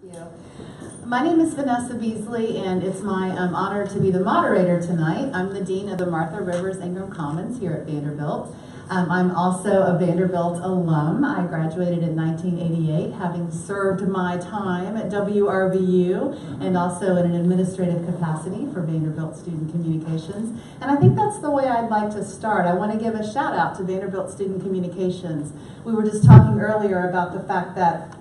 Thank you. My name is Vanessa Beasley, and it's my honor to be the moderator tonight. I'm the Dean of the Martha Rivers Ingram Commons here at Vanderbilt. I'm also a Vanderbilt alum. I graduated in 1988, having served my time at WRVU and also in an administrative capacity for Vanderbilt Student Communications. And I think that's the way I'd like to start. I want to give a shout out to Vanderbilt Student Communications. We were just talking earlier about the fact that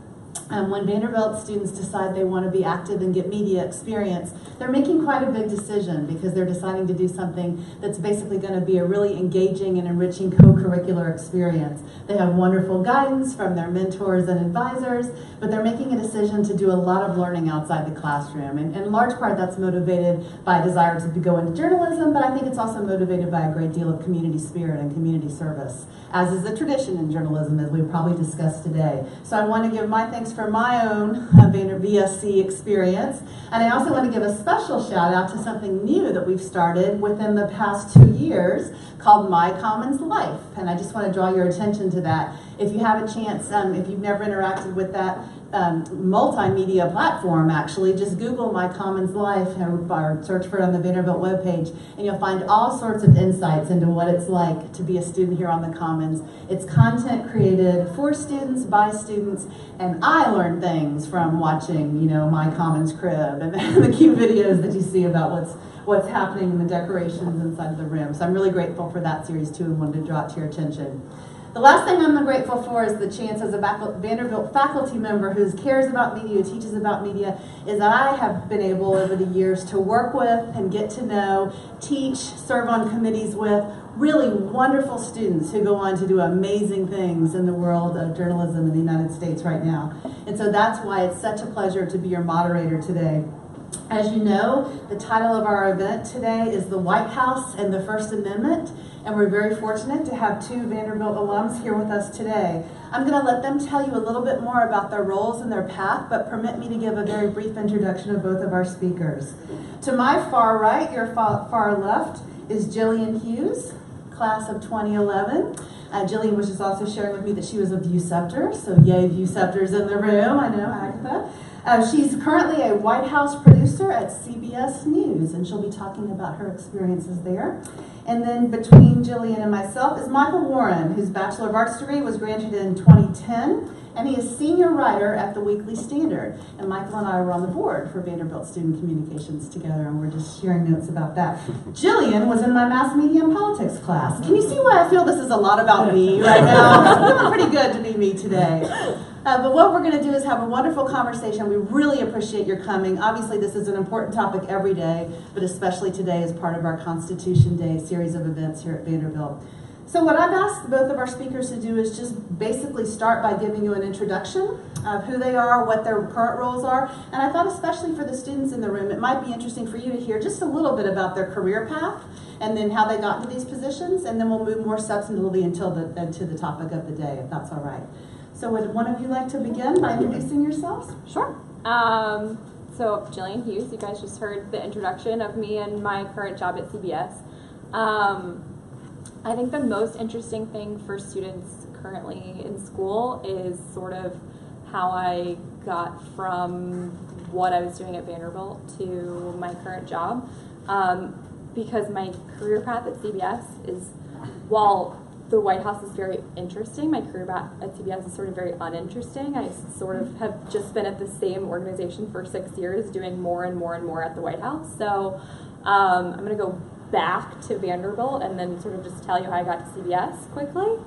when Vanderbilt students decide they want to be active and get media experience, they're making quite a big decision because they're deciding to do something that's basically going to be a really engaging and enriching co-curricular experience. They have wonderful guidance from their mentors and advisors, but they're making a decision to do a lot of learning outside the classroom. And in large part, that's motivated by a desire to go into journalism, but I think it's also motivated by a great deal of community spirit and community service, as is the tradition in journalism, as we've probably discussed today. So I want to give my thanks for my own VSC experience. And I also want to give a special shout out to something new that we've started within the past 2 years called MyCommons Life. And I just want to draw your attention to that. If you have a chance, if you've never interacted with that multimedia platform, actually, just Google MyCommons Life or search for it on the Vanderbilt webpage, and you'll find all sorts of insights into what it's like to be a student here on the Commons. It's content created for students, by students, and I learned things from watching, My Commons Crib and the cute videos that you see about what's happening in the decorations inside of the room. So I'm really grateful for that series too, and wanted to draw it to your attention. The last thing I'm grateful for is the chance as a Vanderbilt faculty member who cares about media, who teaches about media, is that I have been able over the years to work with and get to know, teach, serve on committees with really wonderful students who go on to do amazing things in the world of journalism in the United States right now. And so that's why it's such a pleasure to be your moderator today. As you know, the title of our event today is The White House and the First Amendment, and we're very fortunate to have two Vanderbilt alums here with us today. I'm going to let them tell you a little bit more about their roles and their path, but permit me to give a very brief introduction of both of our speakers. To my far right, your far left, is Jillian Hughes, class of 2011. Jillian was just also sharing with me that she was a Viewceptor, so yay Viewceptors in the room, I know, Agatha. She's currently a White House producer at CBS News, and she'll be talking about her experiences there. And then between Jillian and myself is Michael Warren, whose Bachelor of Arts degree was granted in 2010, and he is senior writer at the Weekly Standard. And Michael and I were on the board for Vanderbilt Student Communications together, and we're just sharing notes about that. Jillian was in my mass media and politics class. Can you see why I feel this is a lot about me right now? It's feeling pretty good to be me today. But what we're going to do is have a wonderful conversation. We really appreciate your coming. Obviously, this is an important topic every day, but especially today as part of our Constitution Day series of events here at Vanderbilt. So what I've asked both of our speakers to do is just basically start by giving you an introduction of who they are, what their current roles are, and I thought especially for the students in the room, it might be interesting for you to hear just a little bit about their career path and then how they got into these positions, and then we'll move more substantively into the topic of the day, if that's all right. So would one of you like to begin by introducing yourselves? Sure. So Jillian Hughes, you guys just heard the introduction of me and my current job at CBS. I think the most interesting thing for students currently in school is sort of how I got from what I was doing at Vanderbilt to my current job. Because my career path at CBS is, while the White House is very interesting, my career path at CBS is sort of very uninteresting. I sort of have just been at the same organization for 6 years doing more and more and more at the White House. So I'm going to go back to Vanderbilt and then sort of just tell you how I got to CBS quickly.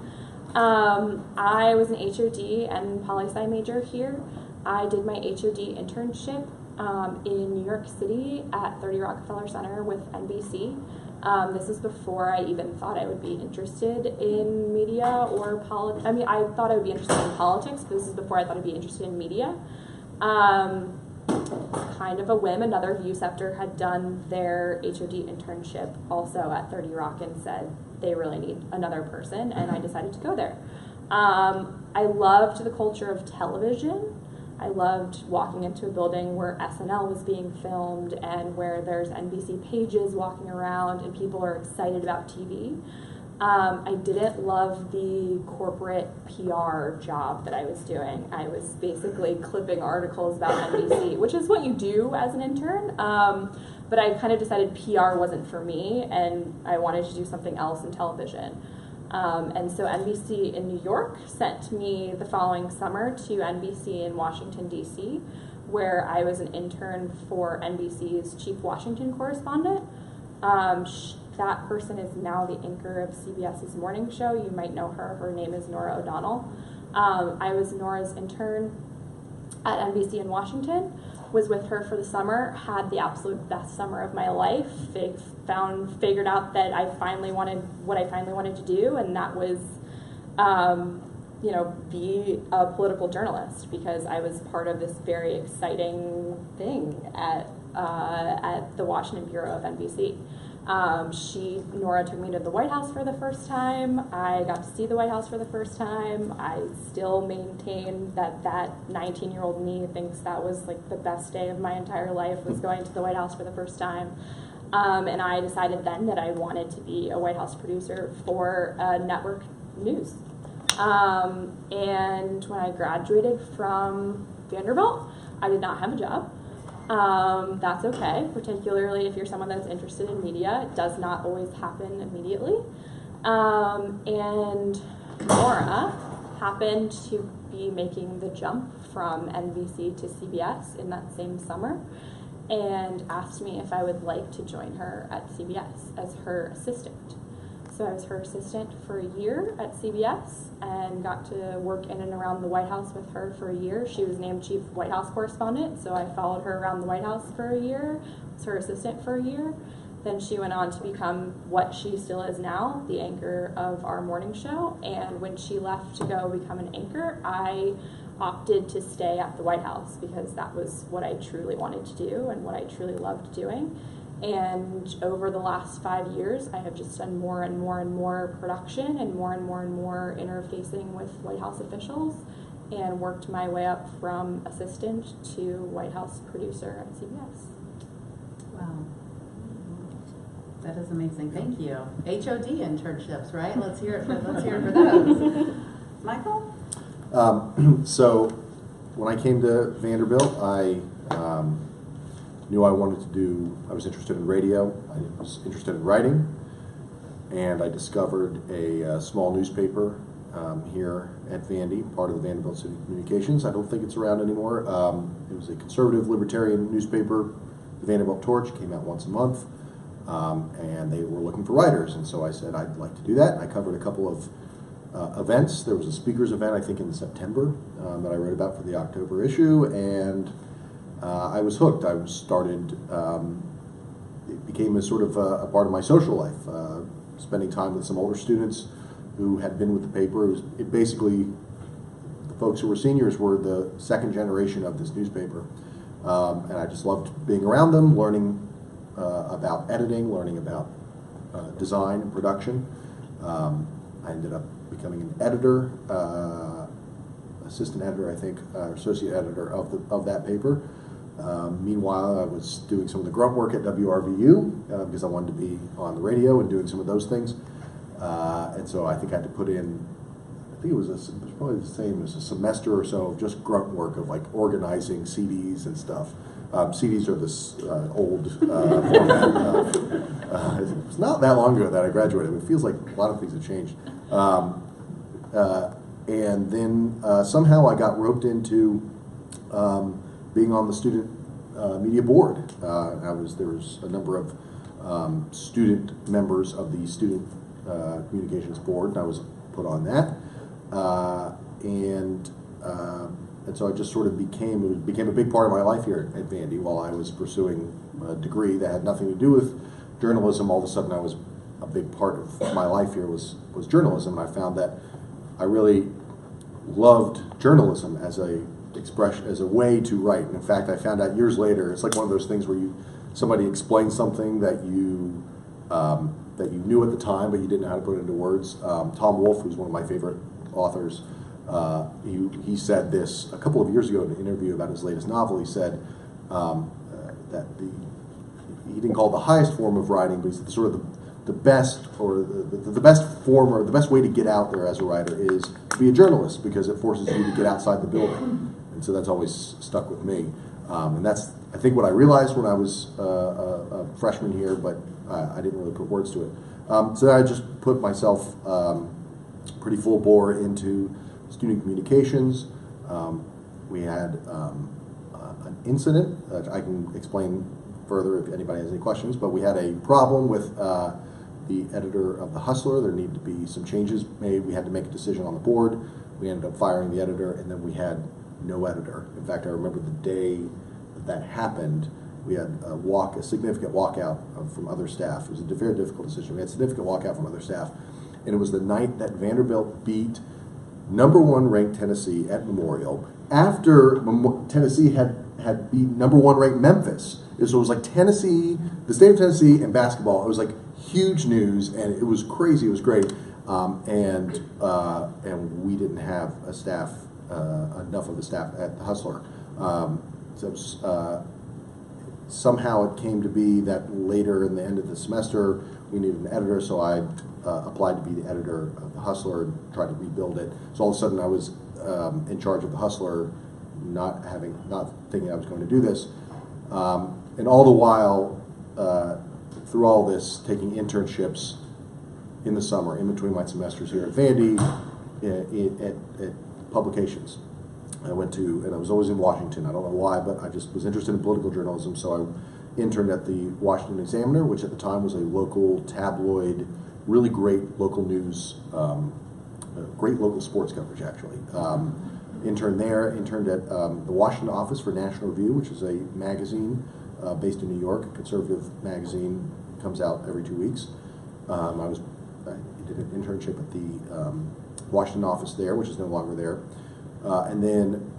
I was an HOD and poli-sci major here. I did my HOD internship in New York City at 30 Rockefeller Center with NBC. This was before I even thought I would be interested in media or politics. I mean, I thought I would be interested in politics, but this is before I thought I'd be interested in media. Kind of a whim, another Viewceptor had done their HOD internship also at 30 Rock and said they really need another person, and I decided to go there. I loved the culture of television. I loved walking into a building where SNL was being filmed and where there's NBC pages walking around and people are excited about TV. I didn't love the corporate PR job that I was doing. I was basically clipping articles about NBC, which is what you do as an intern. But I kind of decided PR wasn't for me, and I wanted to do something else in television. And so NBC in New York sent me the following summer to NBC in Washington, D.C., where I was an intern for NBC's chief Washington correspondent. That person is now the anchor of CBS's morning show. You might know her. Her name is Nora O'Donnell. I was Nora's intern at NBC in Washington, was with her for the summer, had the absolute best summer of my life. Figured out that I finally wanted what I finally wanted to do, and that was, be a political journalist, because I was part of this very exciting thing at the Washington Bureau of NBC. Nora took me to the White House for the first time. I got to see the White House for the first time. I still maintain that 19-year-old me thinks that was like the best day of my entire life, was going to the White House for the first time. And I decided then that I wanted to be a White House producer for network news. And when I graduated from Vanderbilt, I did not have a job. That's okay, particularly if you're someone that's interested in media. It does not always happen immediately. And Nora happened to be making the jump from NBC to CBS in that same summer, and asked me if I would like to join her at CBS as her assistant. So I was her assistant for a year at CBS and got to work in and around the White House with her for a year. She was named chief White House correspondent, so I followed her around the White House for a year, was her assistant for a year. Then she went on to become what she still is now, the anchor of our morning show. And when she left to go become an anchor, I opted to stay at the White House because that was what I truly wanted to do and what I truly loved doing. And over the last 5 years, I have just done more and more and more production and more interfacing with White House officials, and worked my way up from assistant to White House producer at CBS. Wow. That is amazing. Thank you. HOD internships, right? Let's hear it for those. Michael? So when I came to Vanderbilt, I knew I was interested in radio, I was interested in writing, and I discovered a small newspaper here at Vandy, part of the Vanderbilt City Communications. I don't think it's around anymore. It was a conservative libertarian newspaper. The Vanderbilt Torch came out once a month, and they were looking for writers, and so I said I'd like to do that. I covered a couple of events. There was a speakers event, I think in September, that I wrote about for the October issue, and I was hooked. It became a sort of a part of my social life, spending time with some older students who had been with the paper. It basically, the folks who were seniors were the second generation of this newspaper. And I just loved being around them, learning about editing, learning about design and production. I ended up becoming an editor, assistant editor, I think, associate editor of that paper. Meanwhile, I was doing some of the grunt work at WRVU because I wanted to be on the radio and doing some of those things. And so I think I had to put in, I think it was probably the same as a semester or so of just grunt work of like organizing CDs and stuff. CDs are this old format. It's not that long ago that I graduated. It feels like a lot of things have changed. And then somehow I got roped into being on the student media board. There was a number of student members of the student communications board, and I was put on that. And so I just sort of became a big part of my life here at Vandy. While I was pursuing a degree that had nothing to do with journalism, all of a sudden a big part of my life here was journalism. And I found that I really loved journalism as a way to write. And in fact, I found out years later, it's like one of those things where somebody explains something that you knew at the time, but you didn't know how to put it into words. Tom Wolfe, who's one of my favorite authors, he said this a couple of years ago in an interview about his latest novel. He said that he didn't call it the highest form of writing, but he said sort of the best or the best form or the best way to get out there as a writer is to be a journalist, because it forces you to get outside the building. And so that's always stuck with me. And that's, I think, what I realized when I was a freshman here, but I didn't really put words to it. So I just put myself pretty full bore into student communications. We had an incident that I can explain further if anybody has any questions, but we had a problem with the editor of The Hustler. There needed to be some changes made. We had to make a decision on the board. We ended up firing the editor, and then we had no editor. In fact, I remember the day that happened, we had a significant walkout from other staff. It was a very difficult decision. We had significant walkout from other staff, and it was the night that Vanderbilt beat #1 ranked Tennessee at Memorial, after Tennessee had beat #1 ranked Memphis. So it was like Tennessee, the state of Tennessee, and basketball. It was like huge news, and it was crazy. It was great, and we didn't have a staff, enough of the staff at The Hustler. So it was, somehow it came to be that later in the end of the semester we needed an editor, so I applied to be the editor of The Hustler and tried to rebuild it. So all of a sudden I was in charge of The Hustler, not thinking I was going to do this, and all the while through all this, taking internships in the summer in between my semesters here at Vandy at publications. I went to, and I was always in Washington. I don't know why, but I just was interested in political journalism, so I interned at the Washington Examiner, which at the time was a local tabloid, really great local news, great local sports coverage, actually. Interned there, interned at the Washington office for National Review, which is a magazine based in New York, a conservative magazine, comes out every 2 weeks. I did an internship at the Washington office there, which is no longer there. And then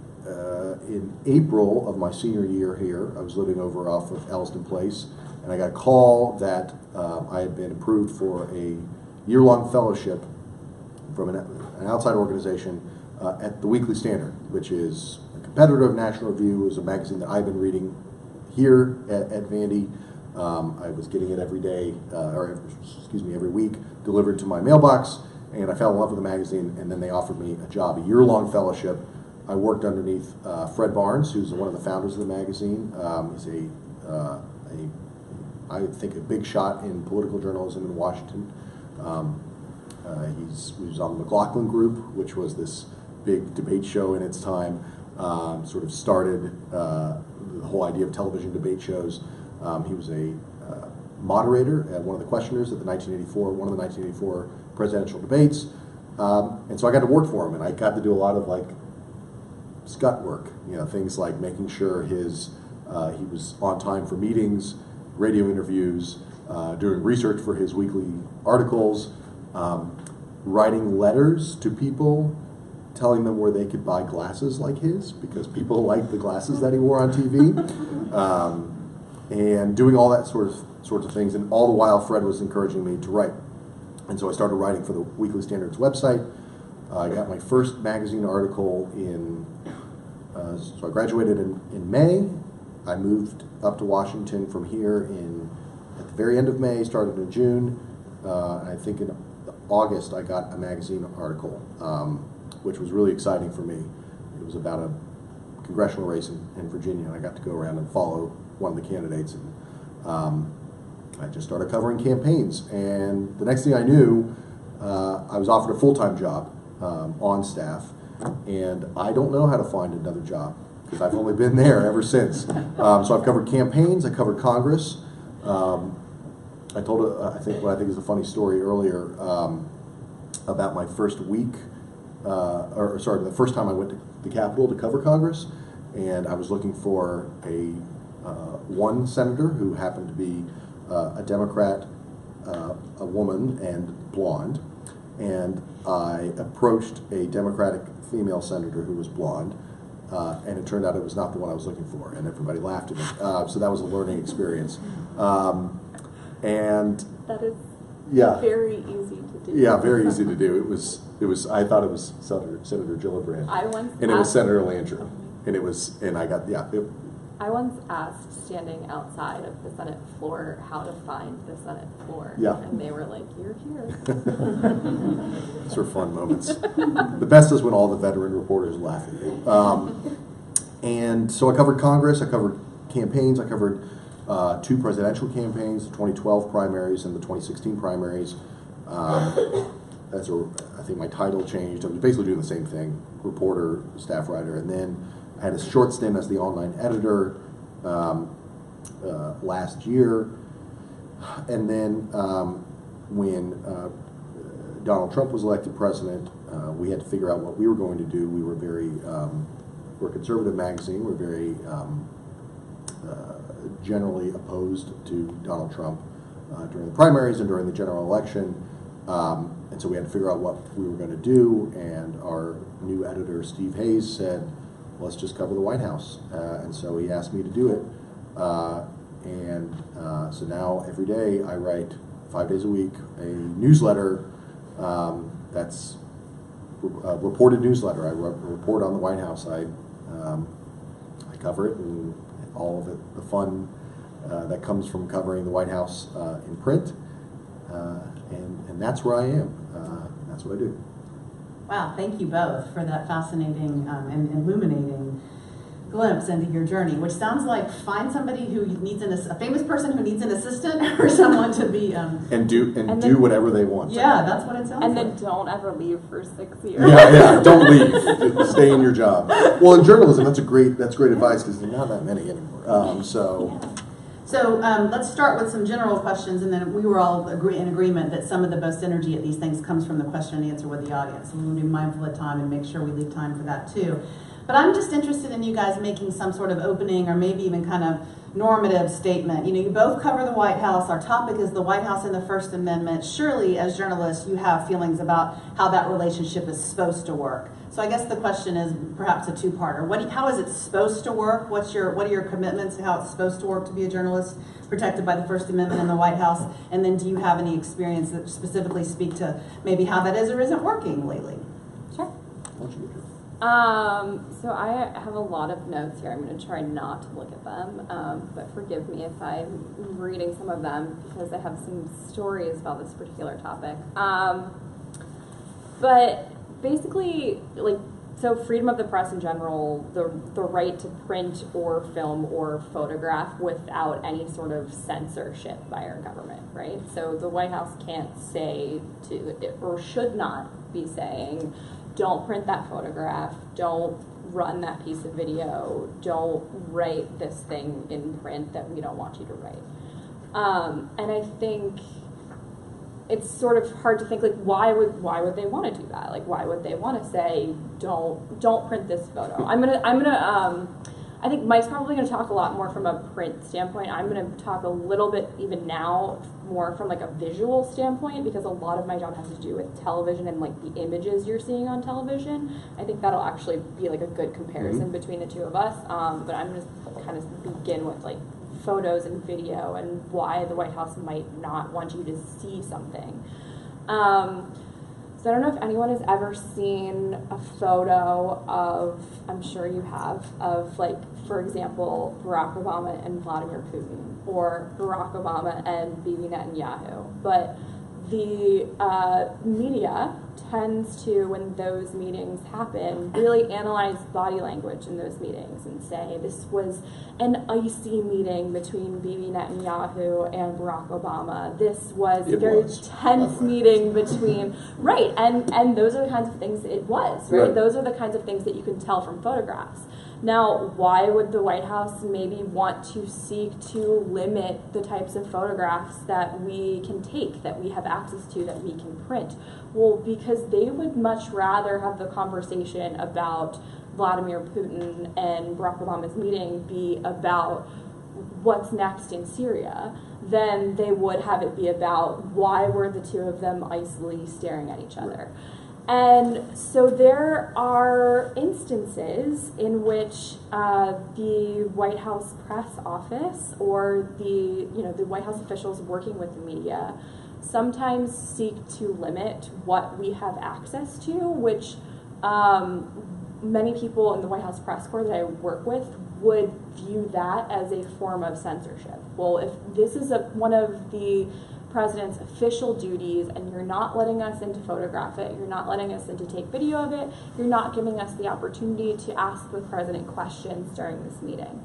in April of my senior year here, I was living over off of Elliston Place, and I got a call that I had been approved for a year-long fellowship from an outside organization at the Weekly Standard, which is a competitor of National Review. It was a magazine that I've been reading here at Vandy. I was getting it every day, every week, delivered to my mailbox, and I fell in love with the magazine, and then they offered me a job, a year-long fellowship. I worked underneath Fred Barnes, who's one of the founders of the magazine. He's I think, a big shot in political journalism in Washington. He was on the McLaughlin Group, which was this big debate show in its time, sort of started the whole idea of television debate shows. He was a moderator and one of the questioners at one of the 1984 presidential debates. And so I got to work for him, and I got to do a lot of like scut work, things like making sure he was on time for meetings, radio interviews, doing research for his weekly articles, writing letters to people, telling them where they could buy glasses like his, because people liked the glasses that he wore on TV, and doing all that sorts of things. And all the while, Fred was encouraging me to write. And so I started writing for the Weekly Standard's website. I got my first magazine article so I graduated in May. I moved up to Washington from here at the very end of May, started in June. I think in August I got a magazine article, which was really exciting for me. It was about a congressional race in Virginia, and I got to go around and follow one of the candidates. And I just started covering campaigns, and the next thing I knew, I was offered a full-time job on staff, and I don't know how to find another job because I've only been there ever since. So I've covered campaigns, I covered Congress. I told what I think is a funny story earlier about my first week, the first time I went to the Capitol to cover Congress, and I was looking for one senator who happened to be a Democrat, a woman, and blonde, and I approached a Democratic female senator who was blonde, and it turned out it was not the one I was looking for, and everybody laughed at me. So that was a learning experience. And that is very easy to do. Yeah, very easy to do. It was. I thought it was Senator Gillibrand, and it was Senator Landrieu, and it was. And I got I once asked, standing outside of the Senate floor, how to find the Senate floor. Yeah. And they were like, "You're here." Those are fun moments. The best is when all the veteran reporters laugh at you. And so I covered Congress, I covered campaigns, I covered 2 presidential campaigns, the 2012 primaries and the 2016 primaries. I think my title changed. I was basically doing the same thing, reporter, staff writer, and then I had a short stint as the online editor last year. And then when Donald Trump was elected president, we had to figure out what we were going to do. We were we're a conservative magazine. We're very generally opposed to Donald Trump during the primaries and during the general election. And so we had to figure out what we were going to do. And our new editor, Steve Hayes, said, let's just cover the White House. And so he asked me to do it. So now every day I write 5 days a week a newsletter that's a reported newsletter. I report on the White House. I cover it and all of it, the fun that comes from covering the White House in print. And that's where I am. That's what I do. Wow, thank you both for that fascinating and illuminating glimpse into your journey, which sounds like find somebody who needs a famous person who needs an assistant or someone to be and do whatever they want. Yeah, that's what it sounds like. And then don't ever leave for 6 years. Yeah, don't leave. Stay in your job. Well, in journalism, that's great advice because there's not that many anymore. So let's start with some general questions, and then we were all in agreement that some of the most energy at these things comes from the question and answer with the audience. So we will be mindful of time and make sure we leave time for that too. But I'm just interested in you guys making some sort of opening or maybe even kind of normative statement. You know, you both cover the White House. Our topic is the White House and the First Amendment. Surely, as journalists, you have feelings about how that relationship is supposed to work. So I guess the question is perhaps a two-parter. How is it supposed to work? What are your commitments to how it's supposed to work to be a journalist protected by the First Amendment in the White House? And then do you have any experience that specifically speak to maybe how that is or isn't working lately? Sure. Why don't you go? So I have a lot of notes here. I'm going to try not to look at them, but forgive me if I'm reading some of them because I have some stories about this particular topic. But basically, so freedom of the press in general, the right to print or film or photograph without any sort of censorship by our government, right? So the White House can't say or should not be saying, don't print that photograph, don't run that piece of video, don't write this thing in print that we don't want you to write. And I think it's sort of hard to think, why would they want to do that? Why would they want to say, don't print this photo? I think Mike's probably going to talk a lot more from a print standpoint. I'm going to talk a little bit, even now, more from a visual standpoint, because a lot of my job has to do with television and the images you're seeing on television. I think that'll actually be a good comparison between the two of us. But I'm going to kind of begin with photos and video and why the White House might not want you to see something. So I don't know if anyone has ever seen a photo of, I'm sure you have, of for example, Barack Obama and Vladimir Putin, or Barack Obama and Bibi Netanyahu. But the media tends to, when those meetings happen, really analyze body language in those meetings and say this was an icy meeting between Bibi Netanyahu and Barack Obama. This was a very tense meeting between, right, and those are the kinds of things it was, right? Those are the kinds of things that you can tell from photographs. Now, why would the White House maybe want to seek to limit the types of photographs that we can take, that we have access to, that we can print? Well, because they would much rather have the conversation about Vladimir Putin and Barack Obama's meeting be about what's next in Syria than they would have it be about why were the two of them icily staring at each other. And so there are instances in which the White House press office or the White House officials working with the media sometimes seek to limit what we have access to, which many people in the White House press corps that I work with would view that as a form of censorship. Well, if this is one of the president's official duties and you're not letting us in to photograph it, you're not letting us in to take video of it, you're not giving us the opportunity to ask the president questions during this meeting.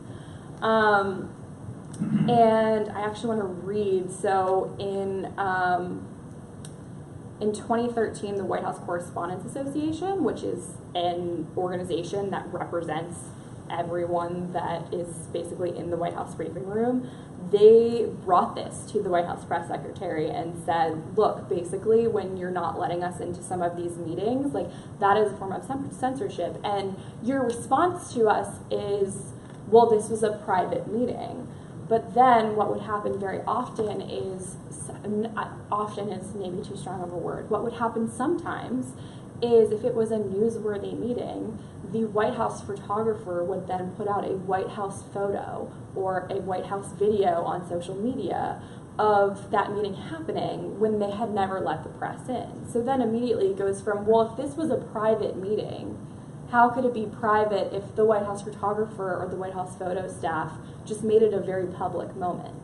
And I actually want to read, so in 2013, the White House Correspondents Association, which is an organization that represents everyone that is basically in the White House briefing room, they brought this to the White House press secretary and said, look, basically when you're not letting us into some of these meetings, like that is a form of censorship. And your response to us is, well, this was a private meeting. But then what would happen very often is maybe too strong of a word. What would happen sometimes is if it was a newsworthy meeting, the White House photographer would then put out a White House photo or a White House video on social media of that meeting happening when they had never let the press in. So then immediately it goes from, well, if this was a private meeting, how could it be private if the White House photographer or the White House photo staff just made it a very public moment?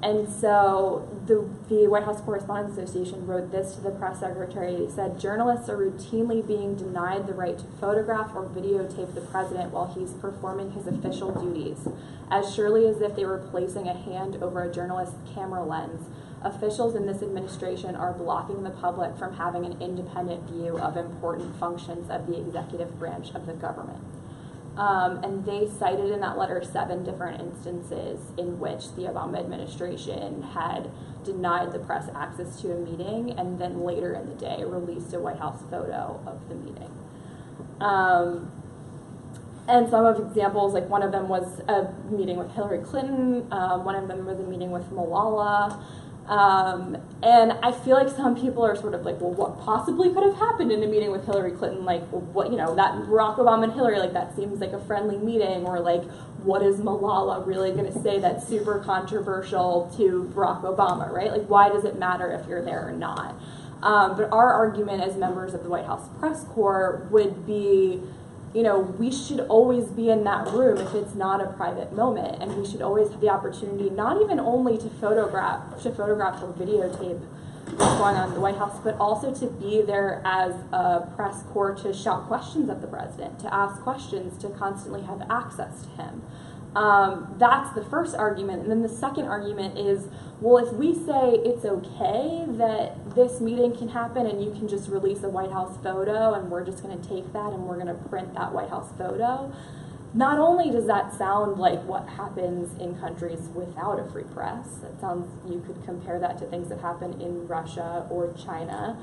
And so the White House Correspondents Association wrote this to the press secretary. They said, journalists are routinely being denied the right to photograph or videotape the president while he's performing his official duties. As surely as if they were placing a hand over a journalist's camera lens, officials in this administration are blocking the public from having an independent view of important functions of the executive branch of the government. And they cited in that letter 7 different instances in which the Obama administration had denied the press access to a meeting and then later in the day released a White House photo of the meeting. And some of examples, like one of them was a meeting with Hillary Clinton, one of them was a meeting with Malala. And I feel like some people are sort of like, well, what possibly could have happened in a meeting with Hillary Clinton? Like, what, that Barack Obama and Hillary, like, that seems like a friendly meeting. Or like, what is Malala really going to say that's super controversial to Barack Obama, right? Like, why does it matter if you're there or not? But our argument as members of the White House press corps would be, we should always be in that room if it's not a private moment, and we should always have the opportunity not even only to photograph or videotape what's going on in the White House, but also to be there as a press corps to shout questions at the president, to ask questions, to constantly have access to him. That's the first argument. And then the second argument is, well, if we say it's okay that this meeting can happen and you can just release a White House photo and we're just going to take that and we're going to print that White House photo, not only does that sound like what happens in countries without a free press, it sounds, you could compare that to things that happen in Russia or China,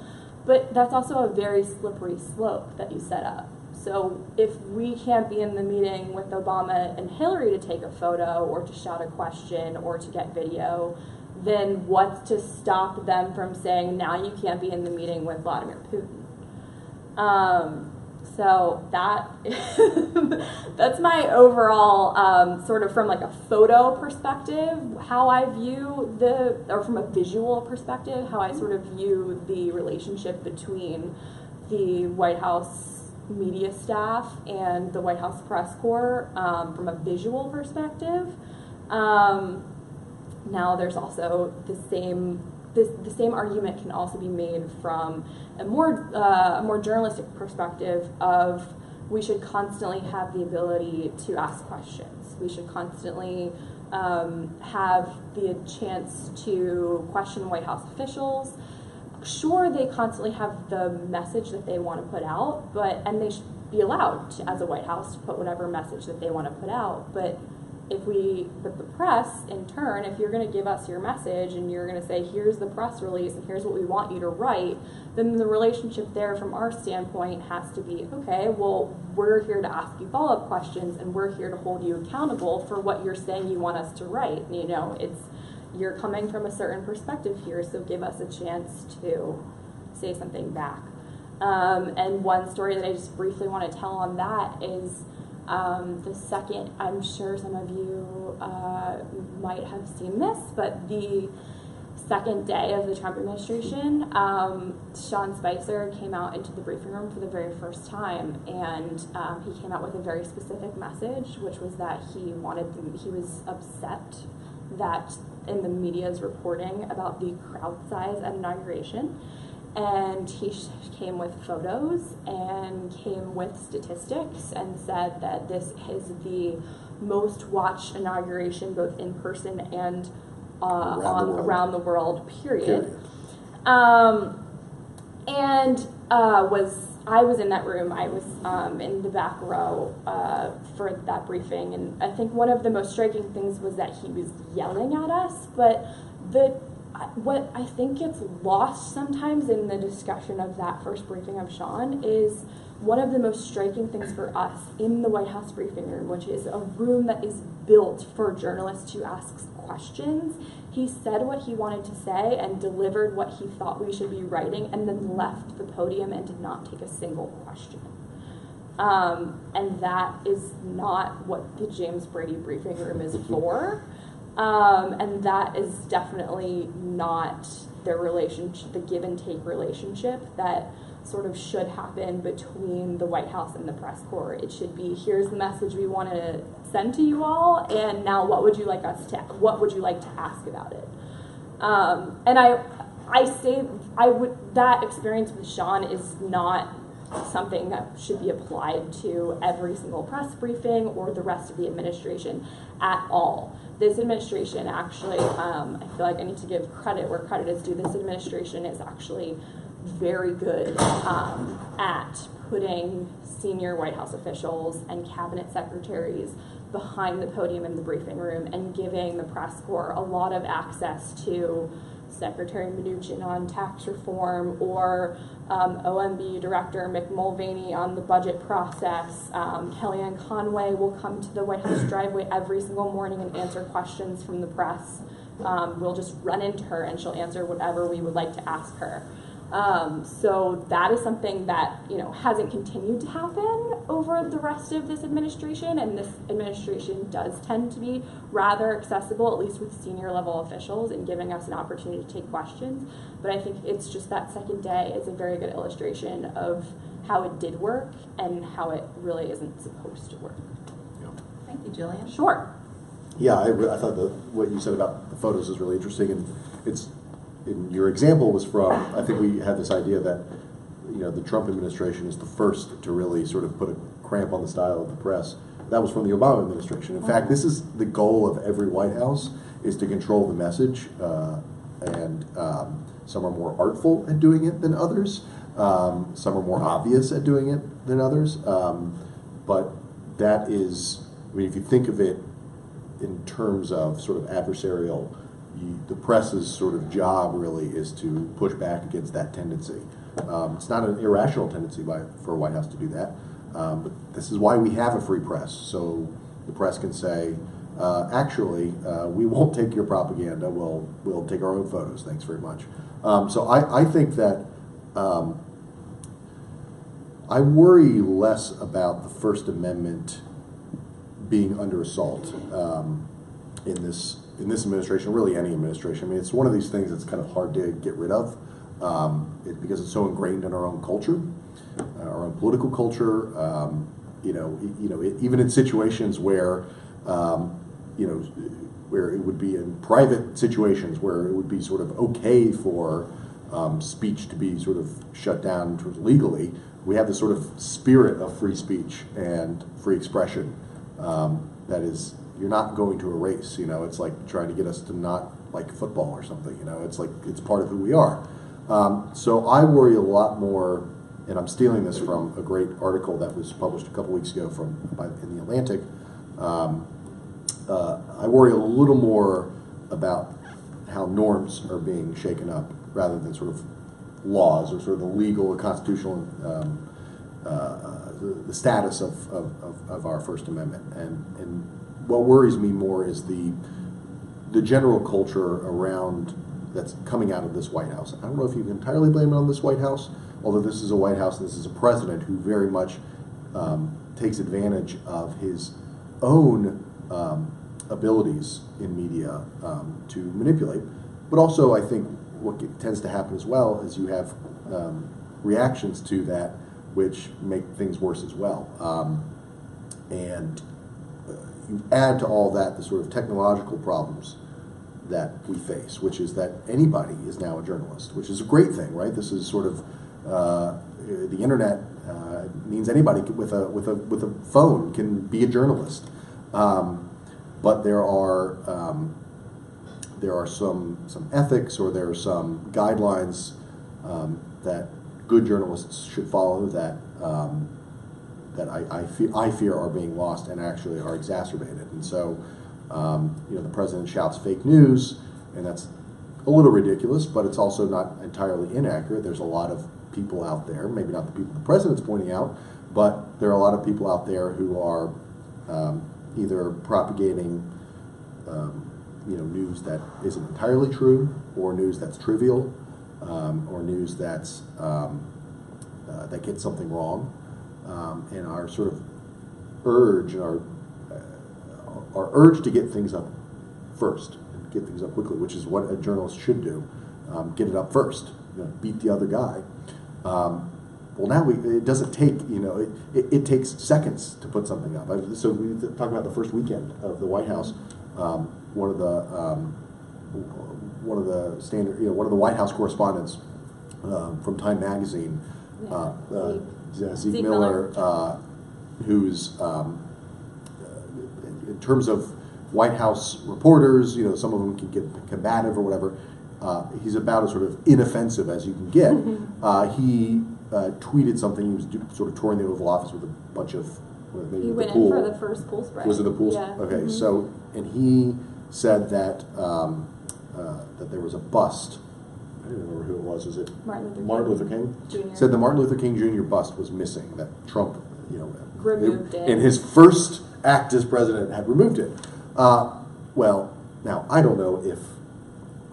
but that's also a very slippery slope that you set up. So if we can't be in the meeting with Obama and Hillary to take a photo or to shout a question or to get video, then what's to stop them from saying, now you can't be in the meeting with Vladimir Putin? So that that's my overall, sort of from like a photo perspective, how I view or from a visual perspective, how I sort of view the relationship between the White House media staff and the White House press corps from a visual perspective. Now there's also the same argument can also be made from a more journalistic perspective of we should constantly have the ability to ask questions. We should constantly have the chance to question White House officials. Sure, they constantly have the message that they want to put out, and they should be allowed to, as a White House, to put whatever message that they want to put out. But the press, in turn, if you're going to give us your message and you're going to say, here's the press release and here's what we want you to write, then the relationship there from our standpoint has to be, okay, well, we're here to ask you follow-up questions and we're here to hold you accountable for what you're saying you want us to write. You're coming from a certain perspective here, so give us a chance to say something back. And one story that I just briefly want to tell on that is the second, I'm sure some of you might have seen this, but the second day of the Trump administration, Sean Spicer came out into the briefing room for the very first time, and he came out with a very specific message, which was that he was upset that in the media's reporting about the crowd size at inauguration, and he came with photos and came with statistics and said that this is the most watched inauguration both in person and around the world, period. I was in that room. I was in the back row for that briefing, and I think one of the most striking things was that he was yelling at us, but what I think gets lost sometimes in the discussion of that first briefing of Sean is one of the most striking things for us in the White House briefing room, which is a room that is built for journalists to ask questions. He said what he wanted to say and delivered what he thought we should be writing, and then left the podium and did not take a single question. And that is not what the James Brady briefing room is for. And that is definitely not their relationship, the give and take relationship that sort of should happen between the White House and the press corps. It should be, here's the message we want to send to you all, and now what would you like to ask about it? And that experience with Sean is not something that should be applied to every single press briefing or the rest of the administration at all. This administration actually, I feel like I need to give credit where credit is due. This administration is actually very good at putting senior White House officials and cabinet secretaries behind the podium in the briefing room and giving the press corps a lot of access to Secretary Mnuchin on tax reform, or OMB Director Mick Mulvaney on the budget process. Kellyanne Conway will come to the White House driveway every single morning and answer questions from the press. We'll just run into her and she'll answer whatever we would like to ask her. So that is something that hasn't continued to happen over the rest of this administration, and this administration does tend to be rather accessible, at least with senior level officials, and giving us an opportunity to take questions. But I think it's just that second day is a very good illustration of how it did work and how it really isn't supposed to work. Yeah. Thank you, Jillian. Sure. Yeah, I thought what you said about the photos is really interesting, and your example was from, I think we had this idea that the Trump administration is the first to really sort of put a cramp on the style of the press. That was from the Obama administration. In fact, this is the goal of every White House, is to control the message, and some are more artful at doing it than others. Some are more obvious at doing it than others. But that is, if you think of it in terms of sort of adversarial, the press's sort of job really is to push back against that tendency. It's not an irrational tendency for a White House to do that, but this is why we have a free press. So the press can say, actually, we won't take your propaganda. We'll take our own photos. Thanks very much. So I think that I worry less about the First Amendment being under assault in this administration, really any administration. It's one of these things that's kind of hard to get rid of because it's so ingrained in our own culture, our own political culture. Even in situations where where it would be in private situations where it would be sort of okay for speech to be sort of shut down legally, we have this sort of spirit of free speech and free expression that is, you're not going to erase. It's like trying to get us to not like football or something. It's like it's part of who we are. So I worry a lot more, and I'm stealing this from a great article that was published a couple weeks ago in the Atlantic. I worry a little more about how norms are being shaken up rather than sort of laws or sort of the legal or constitutional the status of our First Amendment. And what worries me more is the general culture around that's coming out of this White House. I don't know if you can entirely blame it on this White House, although this is a White House, this is a president who very much takes advantage of his own abilities in media to manipulate. But also, I think what tends to happen as well is you have reactions to that which make things worse as well. And you add to all that the sort of technological problems that we face, which is that anybody is now a journalist, which is a great thing, right? This is sort of the internet means anybody with a phone can be a journalist. But there are some ethics, or there are some guidelines that good journalists should follow that I fear are being lost and actually are exacerbated. And so, the president shouts fake news, and that's a little ridiculous, but it's also not entirely inaccurate. There's a lot of people out there, maybe not the people the president's pointing out, but there are a lot of people out there who are either propagating news that isn't entirely true, or news that's trivial, or news that's that gets something wrong, and our sort of urge, our urge to get things up first, and get things up quickly, which is what a journalist should do, get it up first, beat the other guy. Well, now it doesn't take, it takes seconds to put something up. So we talk about the first weekend of the White House. One of the White House correspondents from Time Magazine, Zeke Miller, who's in terms of White House reporters, some of them can get combative or whatever. He's about as sort of inoffensive as you can get. He tweeted something. He was sort of touring the Oval Office with a bunch of maybe he the went pool. in for the first pool spray. Was it the pool? Yeah. Okay, so and he said that that there was a bust. I don't remember who it was. Was it Martin Luther King? Jr. Said the Martin Luther King Jr. bust was missing. That Trump, removed it. In his first act as president, had removed it. Well, now I don't know if.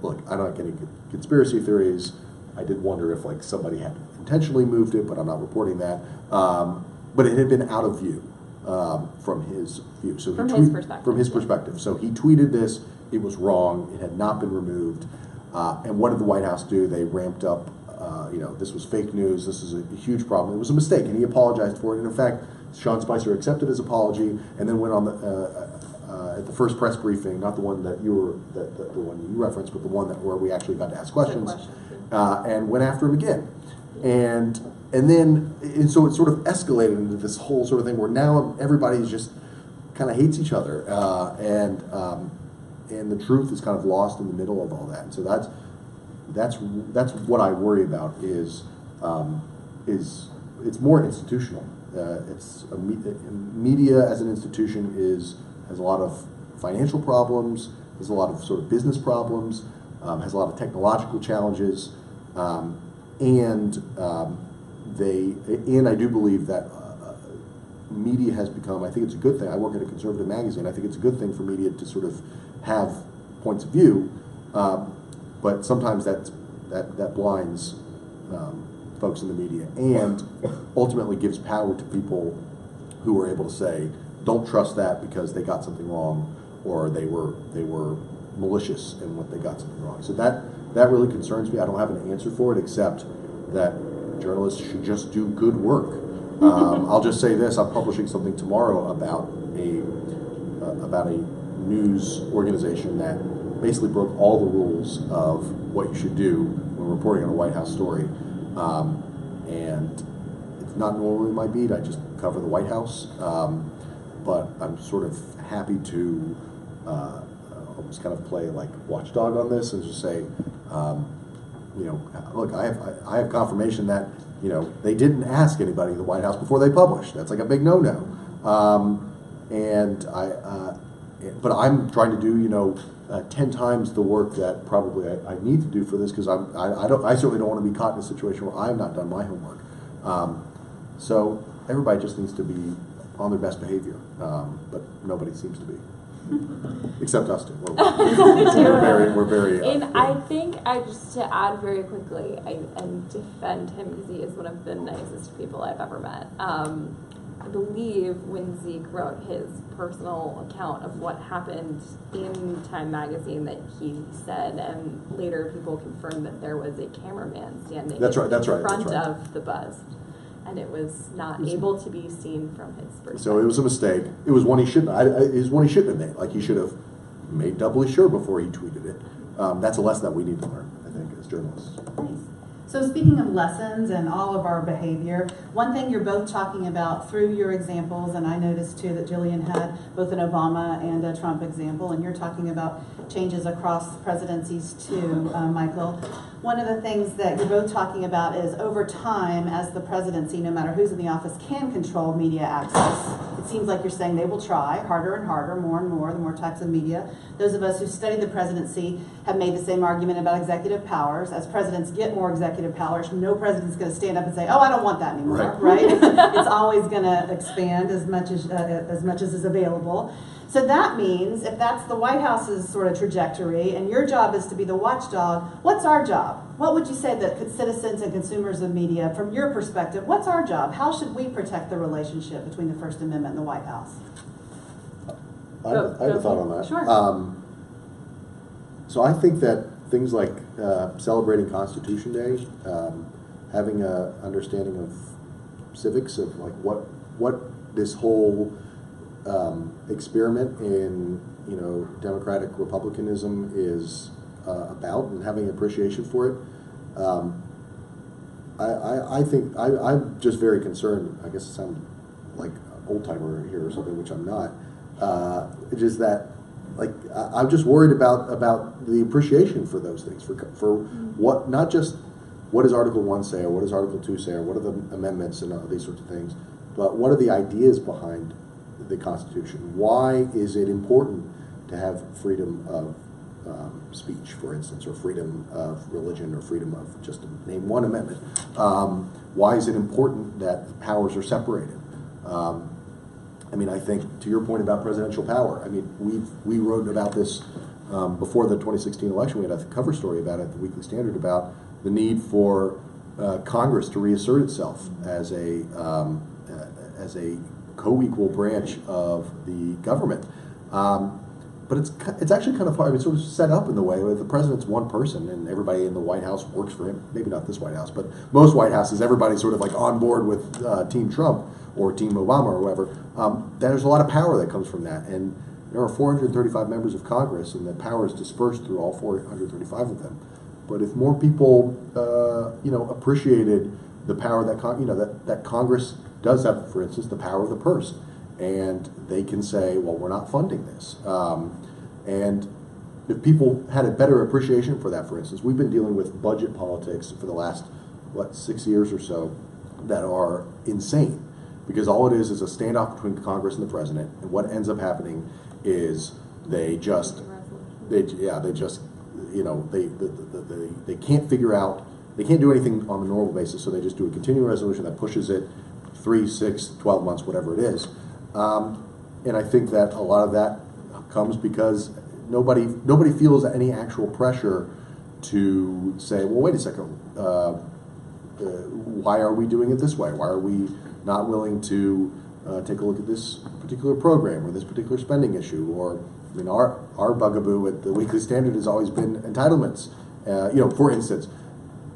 Look, I don't have any conspiracy theories. I did wonder if somebody had intentionally moved it, but I'm not reporting that. But it had been out of view from his view. So his perspective. From his perspective. So he tweeted this. It was wrong. It had not been removed. And what did the White House do? They ramped up. This was fake news. This is a huge problem. It was a mistake, and he apologized for it. And in fact, Sean Spicer accepted his apology, and then went on at the first press briefing, not the one that the one you referenced, but the one where we actually got to ask questions, and went after him again, and so it sort of escalated into this whole sort of thing where now everybody just kind of hates each other, and the truth is kind of lost in the middle of all that. And so that's what I worry about is it's more institutional. Media as an institution has a lot of financial problems, has a lot of sort of business problems, has a lot of technological challenges, and I do believe that media has become. I think it's a good thing. I work at a conservative magazine. I think it's a good thing for media to sort of have points of view, but sometimes that blinds folks in the media, and ultimately gives power to people who are able to say, don't trust that because they got something wrong, or they were malicious in what they got something wrong. So that really concerns me. I don't have an answer for it, except that journalists should just do good work. I'll just say this: I'm publishing something tomorrow about a news organization that basically broke all the rules of what you should do when reporting on a White House story. And it's not normally my beat. I just cover the White House. But I'm sort of happy to almost kind of play like watchdog on this and just say, look, I have confirmation that they didn't ask anybody in the White House before they published. That's like a big no-no. But I'm trying to do 10 times the work that probably I need to do for this, because I certainly don't want to be caught in a situation where I've not done my homework. So everybody just needs to be on their best behavior, but nobody seems to be, except us two. We're very. And I think just to add very quickly, and defend him because he is one of the nicest people I've ever met. I believe when Zeke wrote his personal account of what happened in Time magazine, that he said, and later people confirmed, that there was a cameraman standing That's right, in that's right, front that's right. of the bust, and it was not able to be seen from his perspective. So it was a mistake. It was one he shouldn't. It was one he shouldn't have made. Like, he should have made doubly sure before he tweeted it. That's a lesson that we need to learn, I think, as journalists. Nice. So speaking of lessons and all of our behavior, one thing you're both talking about through your examples, and I noticed too that Jillian had both an Obama and a Trump example, and you're talking about changes across presidencies too, Michael. One of the things that you're both talking about is over time, as the presidency, no matter who's in the office, can control media access. It seems like you're saying they will try harder and harder, more and more, the more types of media. Those of us who studied the presidency have made the same argument about executive powers. As presidents get more executive powers, no president's going to stand up and say, "Oh, I don't want that anymore," right? It's always going to expand as much as is available. So that means, if that's the White House's sort of trajectory, and your job is to be the watchdog, what's our job? What would you say that citizens and consumers of media, from your perspective, what's our job? How should we protect the relationship between the First Amendment and the White House? I have a thought on that. Sure. So I think that things like celebrating Constitution Day, having an understanding of civics, of like what this whole experiment in democratic republicanism is about, and having appreciation for it. I think I'm just very concerned. I guess I sound like old timer here or something, which I'm not. Just that, like, I'm just worried about the appreciation for those things, for what, not just what does Article 1 say, or what does Article 2 say, or what are the amendments and all these sorts of things, but what are the ideas behind the Constitution? Why is it important to have freedom of speech, for instance, or freedom of religion, or freedom of, just to name one amendment? Why is it important that powers are separated? I mean, I think, to your point about presidential power, I mean, we wrote about this before the 2016 election. We had a cover story about it, the Weekly Standard, about the need for Congress to reassert itself as a co-equal branch of the government. But it's actually kind of hard. It's sort of set up in the way where the president's one person and everybody in the White House works for him. Maybe not this White House, but most White Houses, everybody's sort of like on board with Team Trump or Team Obama or whoever. There's a lot of power that comes from that. And there are 435 members of Congress, and the power is dispersed through all 435 of them. But if more people, appreciated the power that Congress does have, for instance, the power of the purse, and they can say, well, we're not funding this. And if people had a better appreciation for that, for instance, we've been dealing with budget politics for the last, 6 years or so, that are insane. Because all it is a standoff between Congress and the president, and what ends up happening is they can't figure out, they can't do anything on a normal basis, so they just do a continuing resolution that pushes it 3, 6, 12 months, whatever it is. And I think that a lot of that comes because nobody feels any actual pressure to say, well, wait a second, why are we doing it this way? Why are we not willing to take a look at this particular program or this particular spending issue? Or, I mean, our bugaboo at the Weekly Standard has always been entitlements. For instance,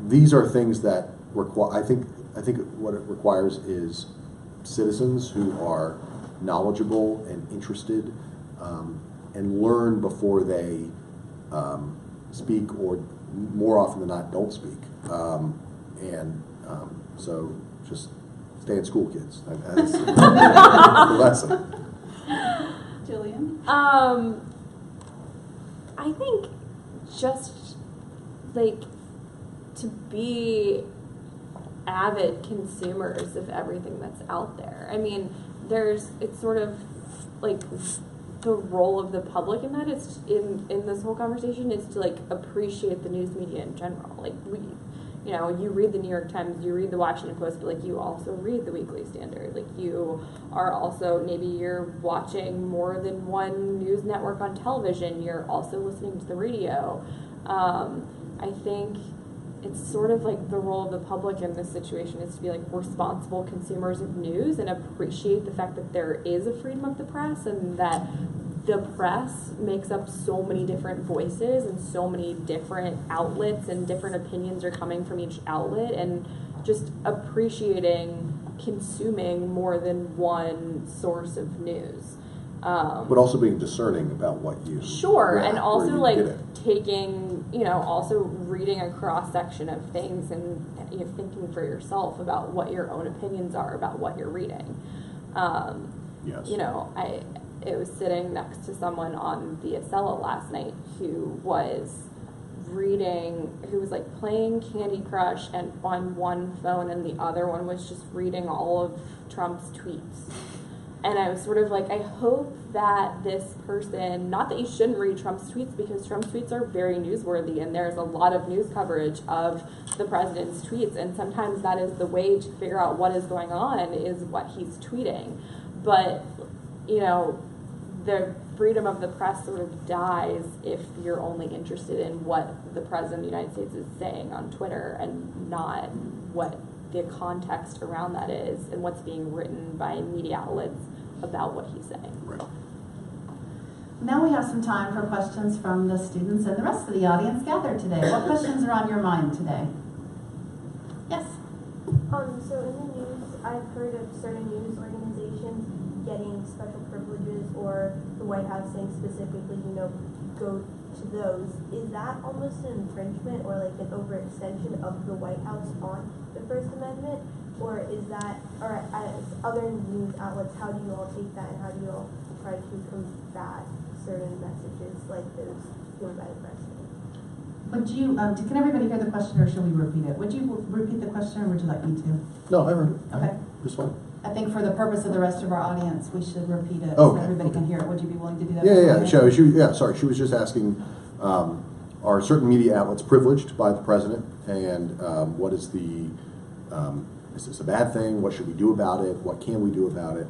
these are things that require. I think what it requires is citizens who are knowledgeable and interested, and learn before they speak, or more often than not, don't speak. So just stay in school, kids. That's the lesson. Jillian? I think just like to be avid consumers of everything that's out there. I mean, it's sort of like the role of the public in that is in this whole conversation is to like appreciate the news media in general. Like you read the New York Times, you read the Washington Post, but like you also read the Weekly Standard. Like you are also, maybe you're watching more than one news network on television. You're also listening to the radio. I think it's sort of like the role of the public in this situation is to be like responsible consumers of news and appreciate the fact that there is a freedom of the press and that the press makes up so many different voices and so many different outlets and different opinions are coming from each outlet, and just appreciating consuming more than one source of news. But also being discerning about what you and also like taking, also reading a cross section of things and thinking for yourself about what your own opinions are about what you're reading. Yes. It was sitting next to someone on the Acela last night who was like playing Candy Crush and on one phone, and the other one was just reading all of Trump's tweets. And I was sort of like, I hope that this person, not that you shouldn't read Trump's tweets, because Trump's tweets are very newsworthy, and there's a lot of news coverage of the president's tweets, and sometimes that is the way to figure out what is going on, is what he's tweeting. But, the freedom of the press sort of dies if you're only interested in what the president of the United States is saying on Twitter and not what the context around that is and what's being written by media outlets about what he's saying. Right. Now we have some time for questions from the students and the rest of the audience gathered today. What questions are on your mind today? Yes? So in the news, I've heard of certain news organizations getting special privileges, or the White House saying specifically, go to those. Is that almost an infringement or like an overextension of the White House on the First Amendment? Or is that, or as other news outlets, how do you all take that, and how do you all try to combat certain messages like those given by the president? Would you, can everybody hear the question, or should we repeat it? Would you repeat the question, or would you like me to? No, I heard it. Okay. Just fine. I think for the purpose of the rest of our audience, we should repeat it Okay. so everybody can hear it. Would you be willing to do that? Yeah. She was just asking, are certain media outlets privileged by the president, and what is the, is this a bad thing? What should we do about it? What can we do about it?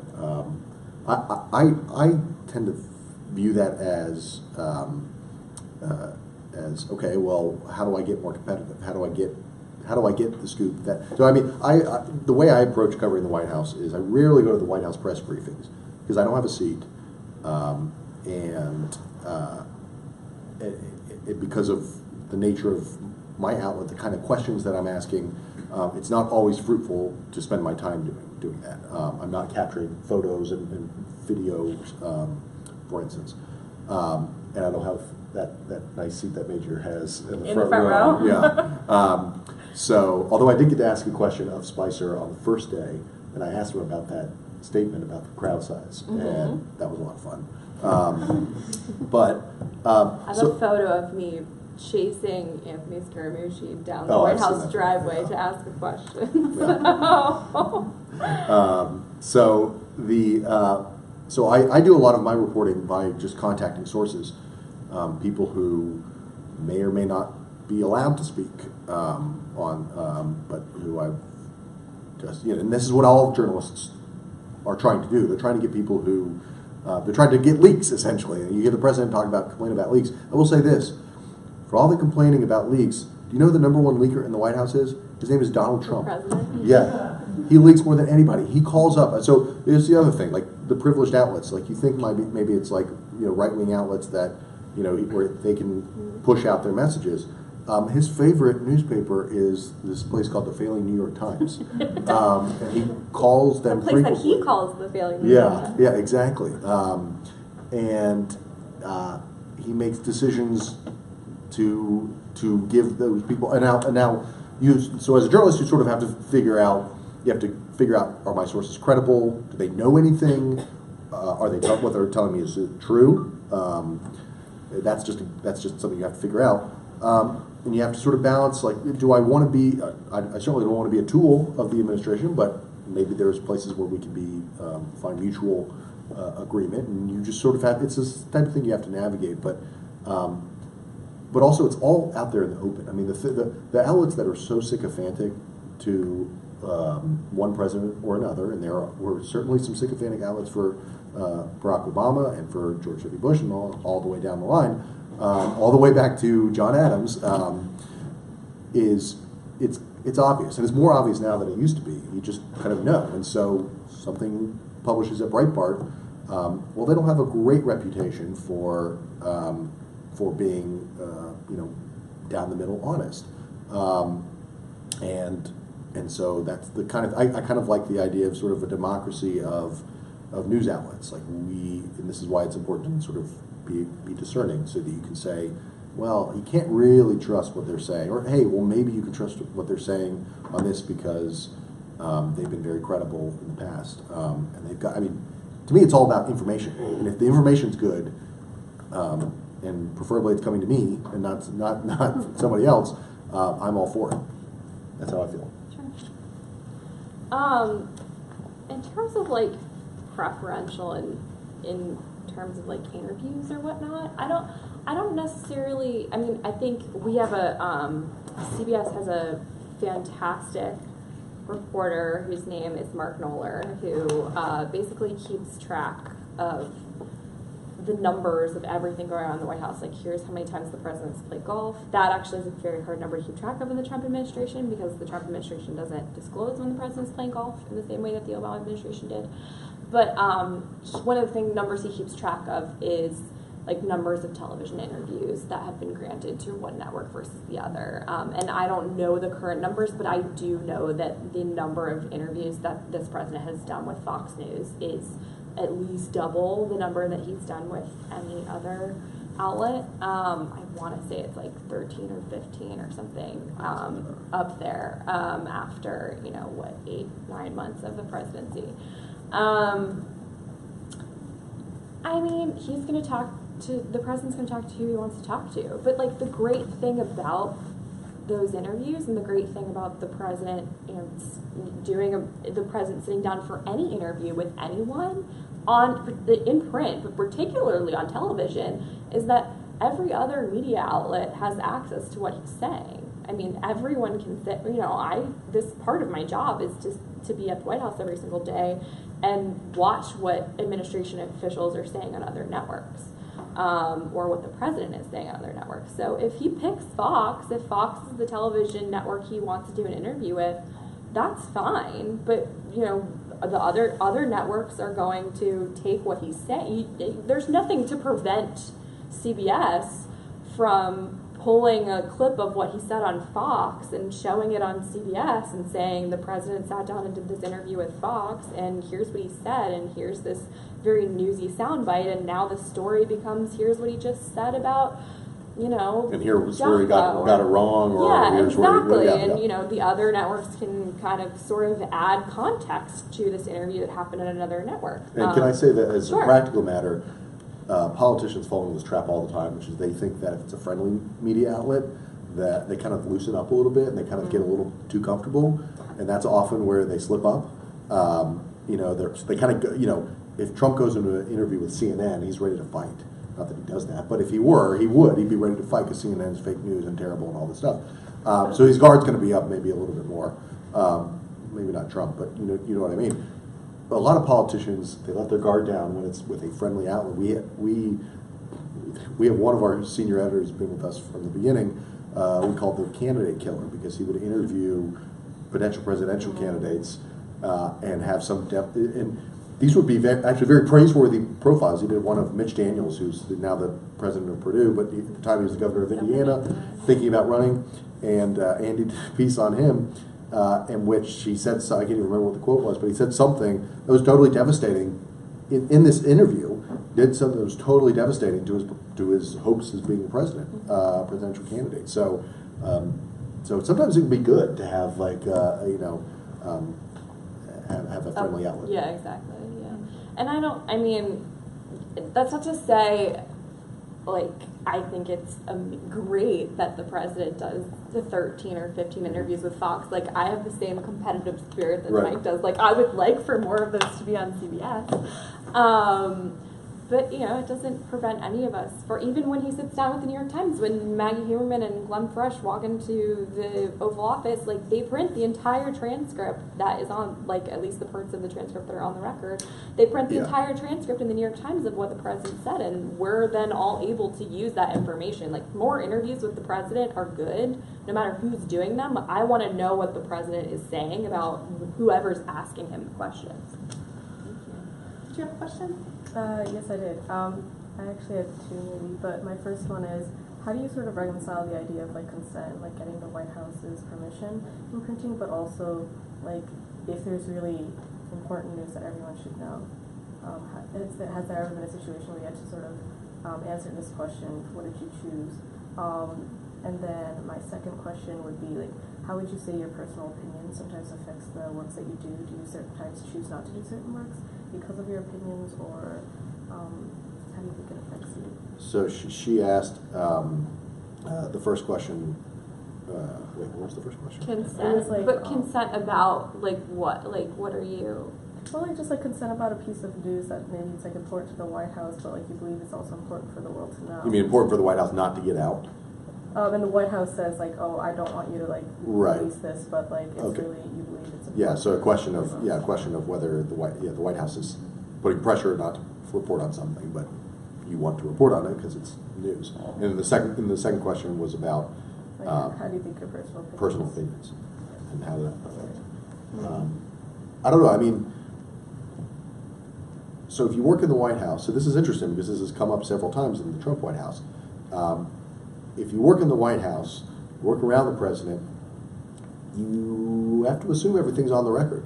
I tend to view that as okay. Well, how do I get more competitive? How do I get the scoop? The way I approach covering the White House is I rarely go to the White House press briefings because I don't have a seat, because of the nature of my outlet, the kind of questions that I'm asking, it's not always fruitful to spend my time doing that. I'm not capturing photos and videos, for instance, and I don't have that nice seat that Major has in the front row. Yeah. So, although I did get to ask a question of Spicer on the first day, and I asked him about that statement about the crowd size, and that was a lot of fun. I have a photo of me chasing Anthony Scaramucci down the White House driveway to ask a question. So I do a lot of my reporting by just contacting sources, people who may or may not be allowed to speak but who I've just, and this is what all journalists are trying to do. They're trying to get people who, they're trying to get leaks, essentially. And you hear the president complain about leaks. I will say this, for all the complaining about leaks, do you know who the #1 leaker in the White House is? His name is Donald Trump. The president? Yeah. He leaks more than anybody. He calls up. So here's the other thing, like the privileged outlets. Like you think maybe it's like, right-wing outlets that, where they can push out their messages. His favorite newspaper is this place called the Failing New York Times. And he calls them frequently. The place frequently. that he calls the Failing New York Times. Yeah, exactly. And he makes decisions to give those people, and now so as a journalist, you sort of have to figure out, are my sources credible? Do they know anything? Are they what they're telling me is true? That's just something you have to figure out. And you have to sort of balance, like, do I want to be, I certainly don't want to be a tool of the administration, but maybe there's places where we can find mutual agreement, and you just sort of have, it's this type of thing you have to navigate, but also it's all out there in the open. I mean, the outlets that are so sycophantic to one president or another, and there were certainly some sycophantic outlets for Barack Obama and for George W. Bush and all the way down the line, all the way back to John Adams. it's obvious, and it's more obvious now than it used to be. You just kind of know, and so something publishes at Breitbart. Well, they don't have a great reputation for being down the middle honest, and so that's the kind of I kind of like the idea of sort of a democracy of news outlets. Like and this is why it's important to sort of be discerning, so that you can say, well, you can't really trust what they're saying, or hey, well, maybe you can trust what they're saying on this because they've been very credible in the past, and they've got. I mean, to me, it's all about information, and if the information's good, and preferably it's coming to me and not somebody else, I'm all for it. That's how I feel. Sure. In terms of like preferential and in terms of like interviews or whatnot, I don't necessarily. I mean, I think we have CBS has a fantastic reporter whose name is Mark Knoller, who basically keeps track of the numbers of everything going on in the White House. Like, here's how many times the president's played golf. That actually is a very hard number to keep track of in the Trump administration, because the Trump administration doesn't disclose when the president's playing golf in the same way that the Obama administration did. But one of the numbers he keeps track of is like numbers of television interviews that have been granted to one network versus the other. And I don't know the current numbers, but I do know that the number of interviews that this president has done with Fox News is at least double the number that he's done with any other outlet. I want to say it's like 13 or 15 or something up there after, 8-9 months of the presidency. I mean, the president's going to talk to who he wants to talk to. But like the great thing about those interviews and the great thing about the president the president sitting down for any interview with anyone in print, but particularly on television, is that every other media outlet has access to what he's saying. I mean, everyone can sit, this part of my job is just to be at the White House every single day and watch what administration officials are saying on other networks, or what the president is saying on other networks. So if he picks Fox, if Fox is the television network he wants to do an interview with, that's fine. But, the other networks are going to take what he's saying. There's nothing to prevent CBS from pulling a clip of what he said on Fox and showing it on CBS and saying the president sat down and did this interview with Fox, and here's what he said, and here's this very newsy soundbite, and now the story becomes, here's what he just said about, and here's where he got it wrong, or yeah, here's exactly. where And the other networks can kind of sort of add context to this interview that happened at another network. And can I say that as sure. a practical matter, politicians fall into this trap all the time, which is they think that if it's a friendly media outlet, that they kind of loosen up a little bit and they kind of get a little too comfortable, and that's often where they slip up. They kind of go, if Trump goes into an interview with CNN, he's ready to fight. Not that he does that, but if he were, he'd be ready to fight because CNN's fake news and terrible and all this stuff. So his guard's going to be up maybe a little bit more. Maybe not Trump, but you know what I mean. A lot of politicians, they let their guard down when it's with a friendly outlet. We have one of our senior editors been with us from the beginning. We called the candidate killer, because he would interview potential presidential candidates and have some depth. And these would be actually very praiseworthy profiles. He did one of Mitch Daniels, who's now the president of Purdue, but at the time he was the governor of Indiana, thinking about running. And Andy did a piece on him, in which he said, I can't even remember what the quote was, but he said something that was totally devastating in this interview. Did something that was totally devastating to his hopes as being the presidential candidate. So sometimes it can be good to have have a friendly outlet. Yeah, exactly. Yeah, and that's not to say, I think it's great that the president does the 13 or 15 interviews with Fox. I have the same competitive spirit that right. Mike does. I would like for more of those to be on CBS. But, you know, it doesn't prevent any of us, for even when he sits down with the New York Times, when Maggie Huberman and Glenn Fresh walk into the Oval Office, like, they print the entire transcript that is on, like, at least the parts of the transcript that are on the record. They print the entire transcript in the New York Times of what the president said, and we're then all able to use that information. Like, more interviews with the president are good, no matter who's doing them. I want to know what the president is saying about whoever's asking him the questions. Thank you. Did you have a question? Yes, I did. I actually had two maybe, but my first one is, how do you sort of reconcile the idea of like consent, like getting the White House's permission in printing, but also like if there's really important news that everyone should know? Has there ever been a situation where you had to sort of answer this question, what did you choose? And then my second question would be like, how would you say your personal opinion sometimes affects the works that you do? Do you sometimes choose not to do certain works because of your opinions, or how do you think it affects you? So she asked the first question. Wait, what was the first question? Consent, like, but consent about like what? Like, what are you? Well, like just like consent about a piece of news that maybe it's like important to the White House, but like you believe it's also important for the world to know. You mean important for the White House not to get out? And the White House says like, oh, I don't want you to like release this, but like it's really you believe it's important. Yeah. So a question of whether the White House is putting pressure not to report on something, but you want to report on it because it's news. And the second question was about like, how do you think your personal opinions and how that affects. I don't know. I mean, so if you work in the White House, so this is interesting because this has come up several times in the Trump White House. If you work in the White House, work around the president, you have to assume everything's on the record.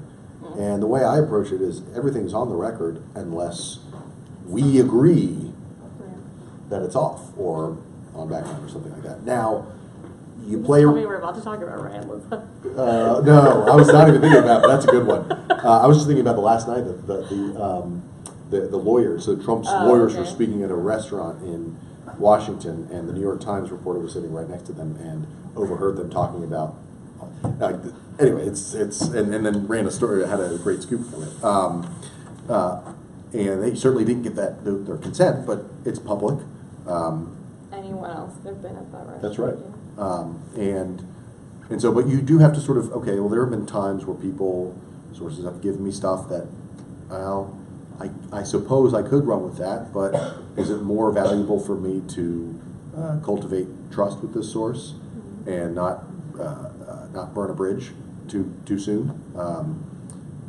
And the way I approach it is everything's on the record unless we agree that it's off or on background or something like that. Now, you play. Tell me we're about to talk about Ryan Elizabeth. No, I was not even thinking about it, but that's a good one. I was just thinking about the last night the lawyers. So Trump's lawyers were speaking at a restaurant in Washington, and the New York Times reporter was sitting right next to them and overheard them talking about. Anyway, and then ran a story, had a great scoop from it. And they certainly didn't get their consent, but it's public. Anyone else could have been at that restaurant. That's right. And so, but you do have to sort of, okay, well, there have been times where sources have given me stuff that, well, I suppose I could run with that, but is it more valuable for me to cultivate trust with this source and not burn a bridge too soon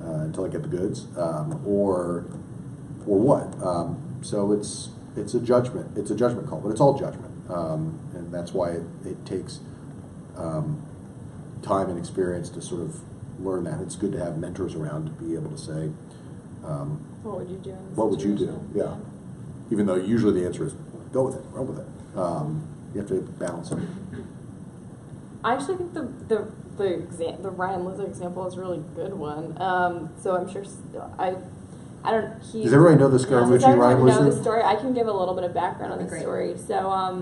until I get the goods, or what? So it's a judgment. It's a judgment call, but it's all judgment, and that's why it takes time and experience to sort of learn that. It's good to have mentors around to be able to say, what would you do? What would you do? Yeah. Even though usually the answer is go with it, run with it. You have to balance it. I actually think the Ryan Lizzo example is a really good one. So I'm sure I don't. Does everybody know the Scaramucci Ryan Lizzo? Know the story. I can give a little bit of background on the story. So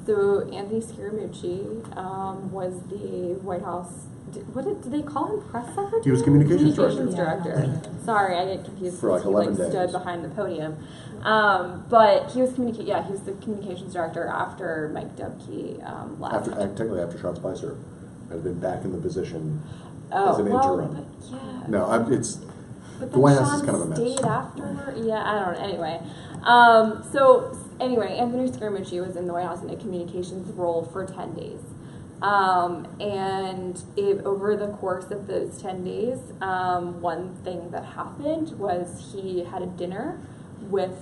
so Anthony Scaramucci was the White House. Did they call him press secretary? He was communications director. Yeah. Sorry, I get confused. For like 11 days. Stood behind the podium. But he was he was the communications director after Mike Dubke left. Technically after Sean Spicer had been back in the position as an interim. Yeah. No, it's but the White House Sean is kind of a mess. Stayed after. Yeah, I don't know. Anyway, Anyway, Anthony Scaramucci was in the White House in a communications role for 10 days. And over the course of those 10 days, one thing that happened was he had a dinner with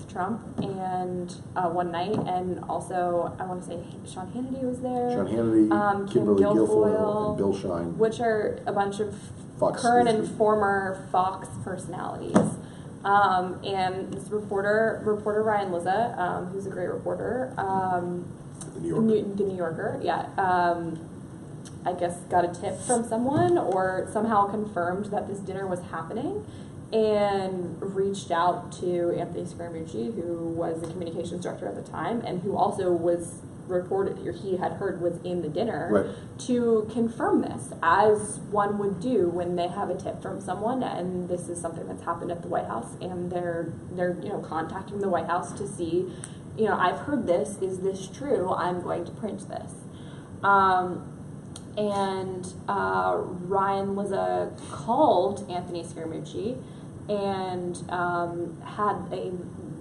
Trump and one night, and also I want to say Sean Hannity was there. Sean Hannity, Kimberly Guilfoyle, and Bill Shine, which are a bunch of current and former Fox personalities. And this reporter Ryan Lizza, who's a great reporter, the New Yorker, yeah. I guess got a tip from someone or somehow confirmed that this dinner was happening and reached out to Anthony Scaramucci, who was the communications director at the time and who also was reported or he had heard was in the dinner, Right. to confirm this, as one would do when they have a tip from someone, and this is something that's happened at the White House, and they're contacting the White House to see, I've heard this, is this true? I'm going to print this. Ryan called Anthony Scaramucci and had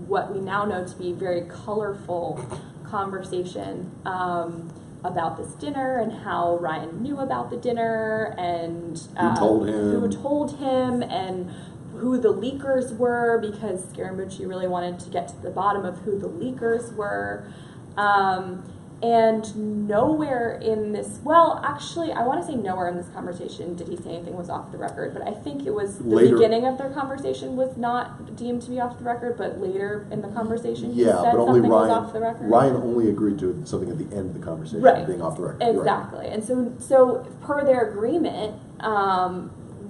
what we now know to be very colorful conversation about this dinner and how Ryan knew about the dinner and who told him and who the leakers were, because Scaramucci really wanted to get to the bottom of who the leakers were. And nowhere in this, well, actually, I want to say nowhere in this conversation did he say anything was off the record, but I think it was the beginning of their conversation was not deemed to be off the record, but later in the conversation he said something was off the record. Ryan only agreed to something at the end of the conversation, being off the record. Exactly. Right. And so per their agreement,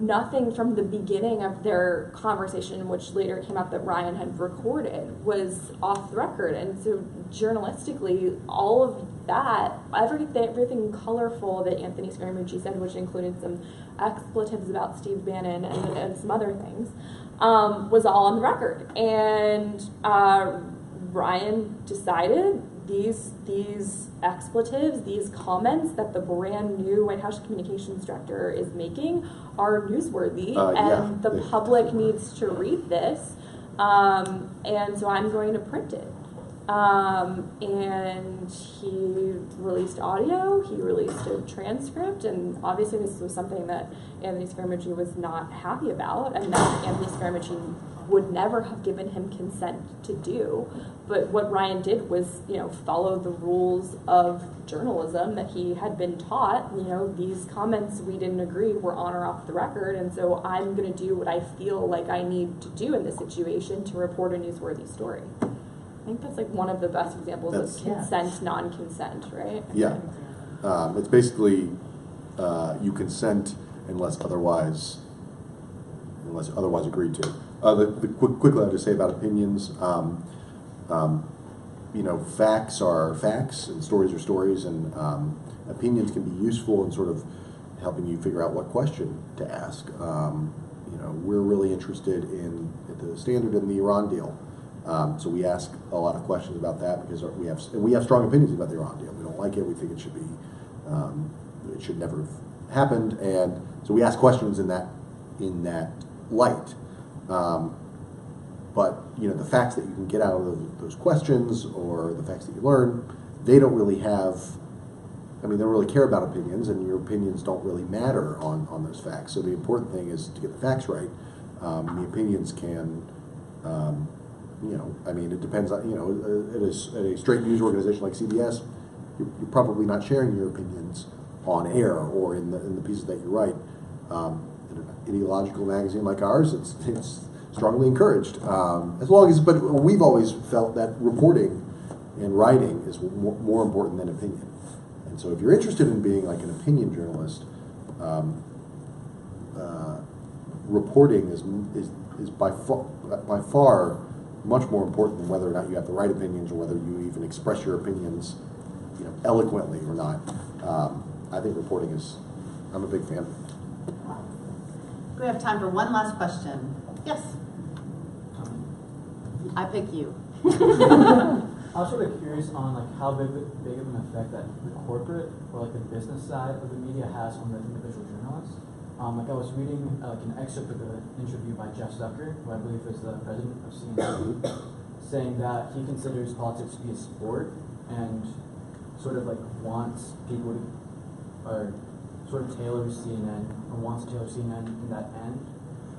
nothing from the beginning of their conversation, which later came out that Ryan had recorded, was off the record. And so journalistically, all of that, everything colorful that Anthony Scaramucci said, which included some expletives about Steve Bannon and some other things, was all on the record. And Ryan decided these expletives, these comments that the brand new White House communications director is making are newsworthy, and the public needs to read this, and so I'm going to print it. And he released audio, he released a transcript, and obviously this was something that Anthony Scaramucci was not happy about, and that Anthony Scaramucci would never have given him consent to do. But what Ryan did was, follow the rules of journalism that he had been taught. These comments we didn't agree were on or off the record, and so I'm going to do what I feel like I need to do in this situation to report a newsworthy story. I think that's like one of the best examples of consent, non-consent, right? Yeah. It's basically you consent unless otherwise agreed to. Quickly, I'll just say about opinions. Facts are facts, and stories are stories, and opinions can be useful in sort of helping you figure out what question to ask. We're really interested in the Standard and the Iran deal, so we ask a lot of questions about that because we have strong opinions about the Iran deal. We don't like it. We think it should be it should never have happened, and so we ask questions in that light. But the facts that you can get out of those questions, or the facts that you learn, they don't really they don't really care about opinions, and your opinions don't really matter on those facts. So the important thing is to get the facts right. The opinions can, it depends on, at a straight news organization like CBS, you're probably not sharing your opinions on air or in the pieces that you write. In an ideological magazine like ours, it's strongly encouraged. But we've always felt that reporting and writing is more important than opinion. And so if you're interested in being like an opinion journalist, reporting is by far much more important than whether or not you have the right opinions or whether you even express your opinions, eloquently or not. I think reporting I'm a big fan. We have time for one last question. Yes. I pick you. I was sort of curious on how big of an effect that the corporate or the business side of the media has on the individual journalists. I was reading an excerpt of an interview by Jeff Zucker, who I believe is the president of CNN, saying that he considers politics to be a sport and sort of wants people to, or sort of tailor CNN, or wants to tailor CNN in that end.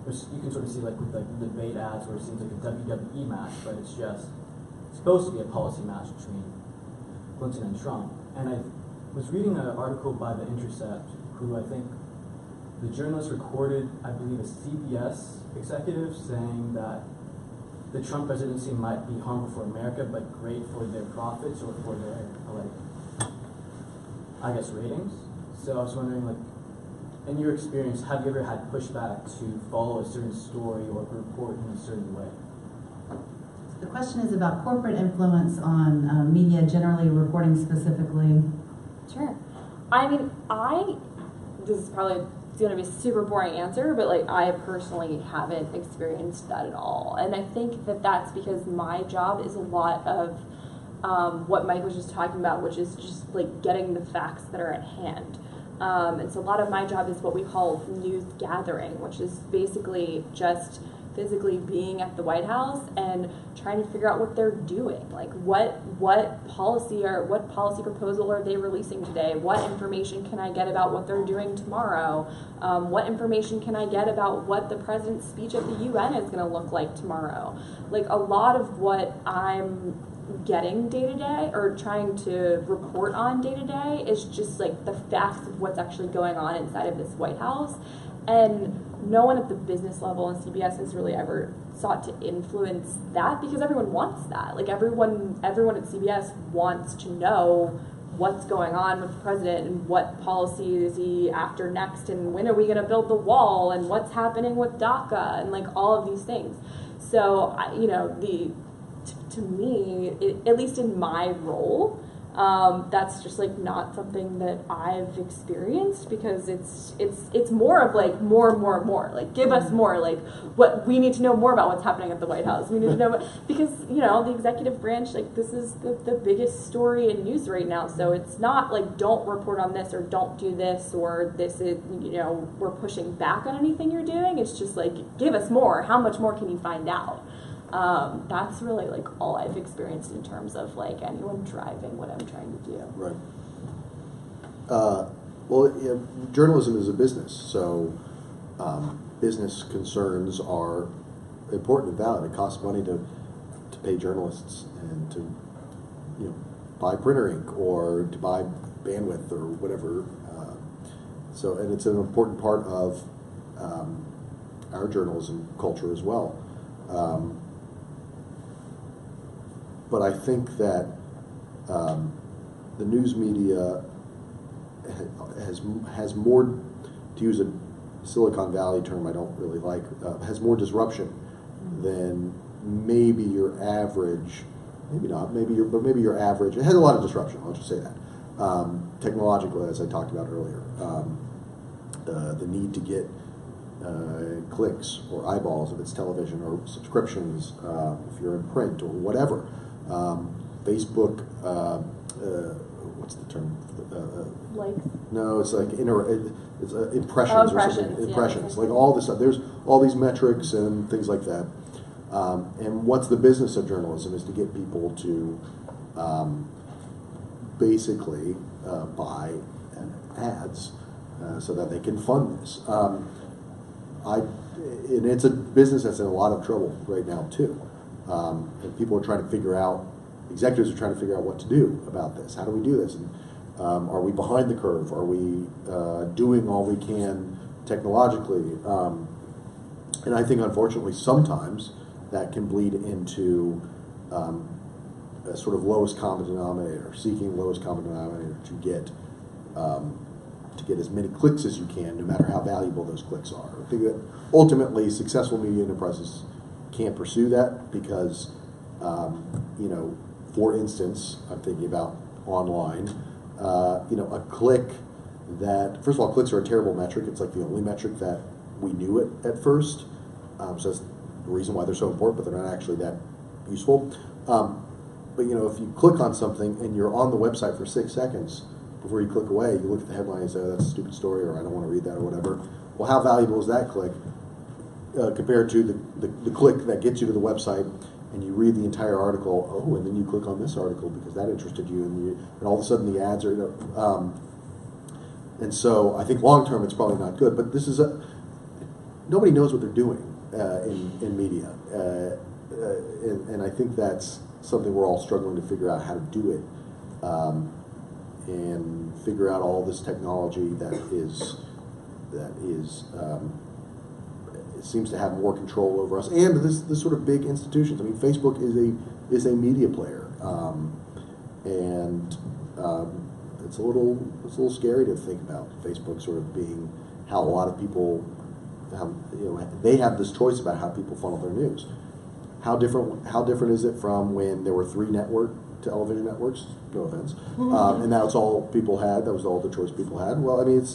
Which you can sort of see with the debate ads where it seems like a WWE match, but it's supposed to be a policy match between Clinton and Trump. And I was reading an article by The Intercept, who I think the journalist recorded, I believe, a CBS executive saying that the Trump presidency might be harmful for America, but great for their profits or for their, ratings. So I was wondering, in your experience, have you ever had pushback to follow a certain story or report in a certain way? The question is about corporate influence on media generally, reporting specifically. Sure. I mean, this is probably going to be a super boring answer, but like I personally haven't experienced that at all. And I think that that's because my job is a lot of what Mike was just talking about, which is just like getting the facts that are at hand. And so a lot of my job is what we call news gathering, which is basically just physically being at the White House and trying to figure out what they're doing. Like what policy proposal are they releasing today? What information can I get about what they're doing tomorrow? What information can I get about what the president's speech at the UN is going to look like tomorrow? Like a lot of what I'm getting day to day or trying to report on day to day is just like the facts of what's actually going on inside of this White House. And no one at the business level in CBS has really ever sought to influence that because everyone wants that. Like everyone at CBS wants to know what's going on with the president and what policy is he after next and when are we going to build the wall and what's happening with DACA and like all of these things. So, you know, to me, at least in my role, that's just like not something that I've experienced because it's more of like more, like give us more, like what we need to know more about what's happening at the White House. We need to know because you know the executive branch, like this is the biggest story in news right now. So it's not like don't report on this or don't do this or this is, you know, we're pushing back on anything you're doing. It's just like give us more. How much more can you find out? That's really like all I've experienced in terms of like anyone driving what I'm trying to do. Right. Well, yeah, journalism is a business, so business concerns are important and valid. It costs money to pay journalists and to, you know, buy printer ink or to buy bandwidth or whatever. So, and it's an important part of our journalism culture as well. But I think that the news media has more, to use a Silicon Valley term I don't really like, has more disruption than maybe your average, maybe not, but maybe your average. It has a lot of disruption. I'll just say that technologically, as I talked about earlier, the need to get clicks or eyeballs if it's television or subscriptions if you're in print or whatever. Facebook, what's the term? Likes? No, it's like it's impressions, Oh, or something. yeah. Impressions, like all this stuff. There's all these metrics and things like that. And what's the business of journalism is to get people to basically buy ads so that they can fund this. And it's a business that's in a lot of trouble right now too. And people are trying to figure out, executives are trying to figure out what to do about this. How do we do this? And are we behind the curve? Are we doing all we can technologically? And I think, unfortunately, sometimes that can bleed into a sort of lowest common denominator, seeking lowest common denominator to get as many clicks as you can, no matter how valuable those clicks are. I think that ultimately successful media enterprises can't pursue that because, you know, for instance, I'm thinking about online, you know, a click that, first of all, clicks are a terrible metric. It's like the only metric that we knew it at first. So that's the reason why they're so important, but they're not actually that useful. But, you know, if you click on something and you're on the website for 6 seconds before you click away, you look at the headline and say, oh, that's a stupid story, or I don't want to read that, or whatever. Well, how valuable is that click compared to the click that gets you to the website and you read the entire article, oh, and then you click on this article because that interested you, and all of a sudden the ads are, you know, and so I think long term it's probably not good, but this is nobody knows what they're doing in media, and I think that's something we're all struggling to figure out how to do it, and figure out all this technology that is it seems to have more control over us, and this sort of big institutions. I mean, Facebook is a media player, and it's a little scary to think about Facebook sort of being how a lot of people, you know, they have this choice about how people funnel their news. How different is it from when there were 3 television networks? No offense. And that's all people had. That was all the choice people had. Well, I mean,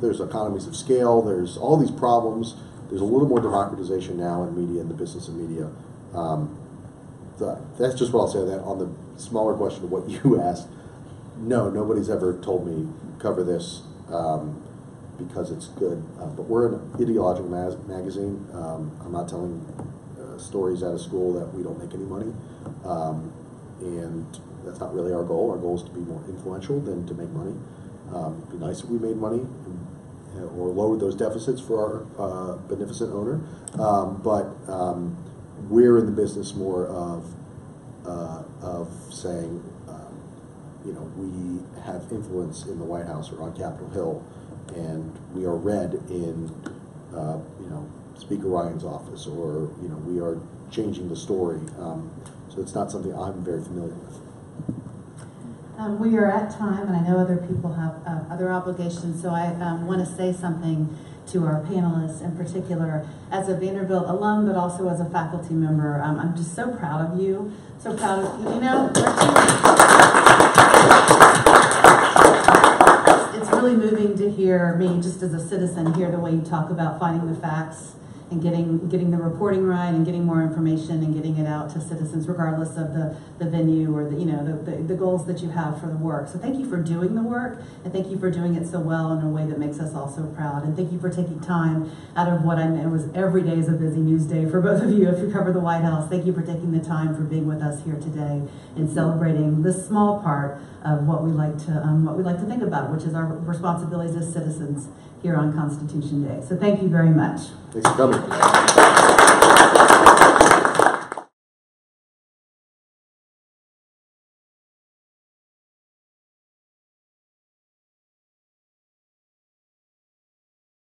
there's economies of scale. There's all these problems. There's a little more democratization now in media, in the business of media. That's just what I'll say on that. On the smaller question of what you asked, no, nobody's ever told me cover this because it's good. But we're an ideological magazine. I'm not telling stories out of school that we don't make any money. And that's not really our goal. Our goal is to be more influential than to make money. It'd be nice if we made money or lowered those deficits for our beneficent owner. But we're in the business more of saying, you know, we have influence in the White House or on Capitol Hill, and we are read in, you know, Speaker Ryan's office, or, you know, we are changing the story. So it's not something I'm very familiar with. We are at time, and I know other people have other obligations, so I want to say something to our panelists in particular. As a Vanderbilt alum, but also as a faculty member, I'm just so proud of you. So proud of you. You know, it's really moving to hear me, just as a citizen, hear the way you talk about finding the facts and getting the reporting right and getting more information and getting it out to citizens, regardless of the venue or the goals that you have for the work. So thank you for doing the work, and thank you for doing it so well in a way that makes us all so proud. And thank you for taking time out of what I know was every day is a busy news day for both of you if you cover the White House. Thank you for taking the time for being with us here today and celebrating this small part of what we like to think about, which is our responsibilities as citizens here on Constitution Day. So thank you very much. Thanks for coming.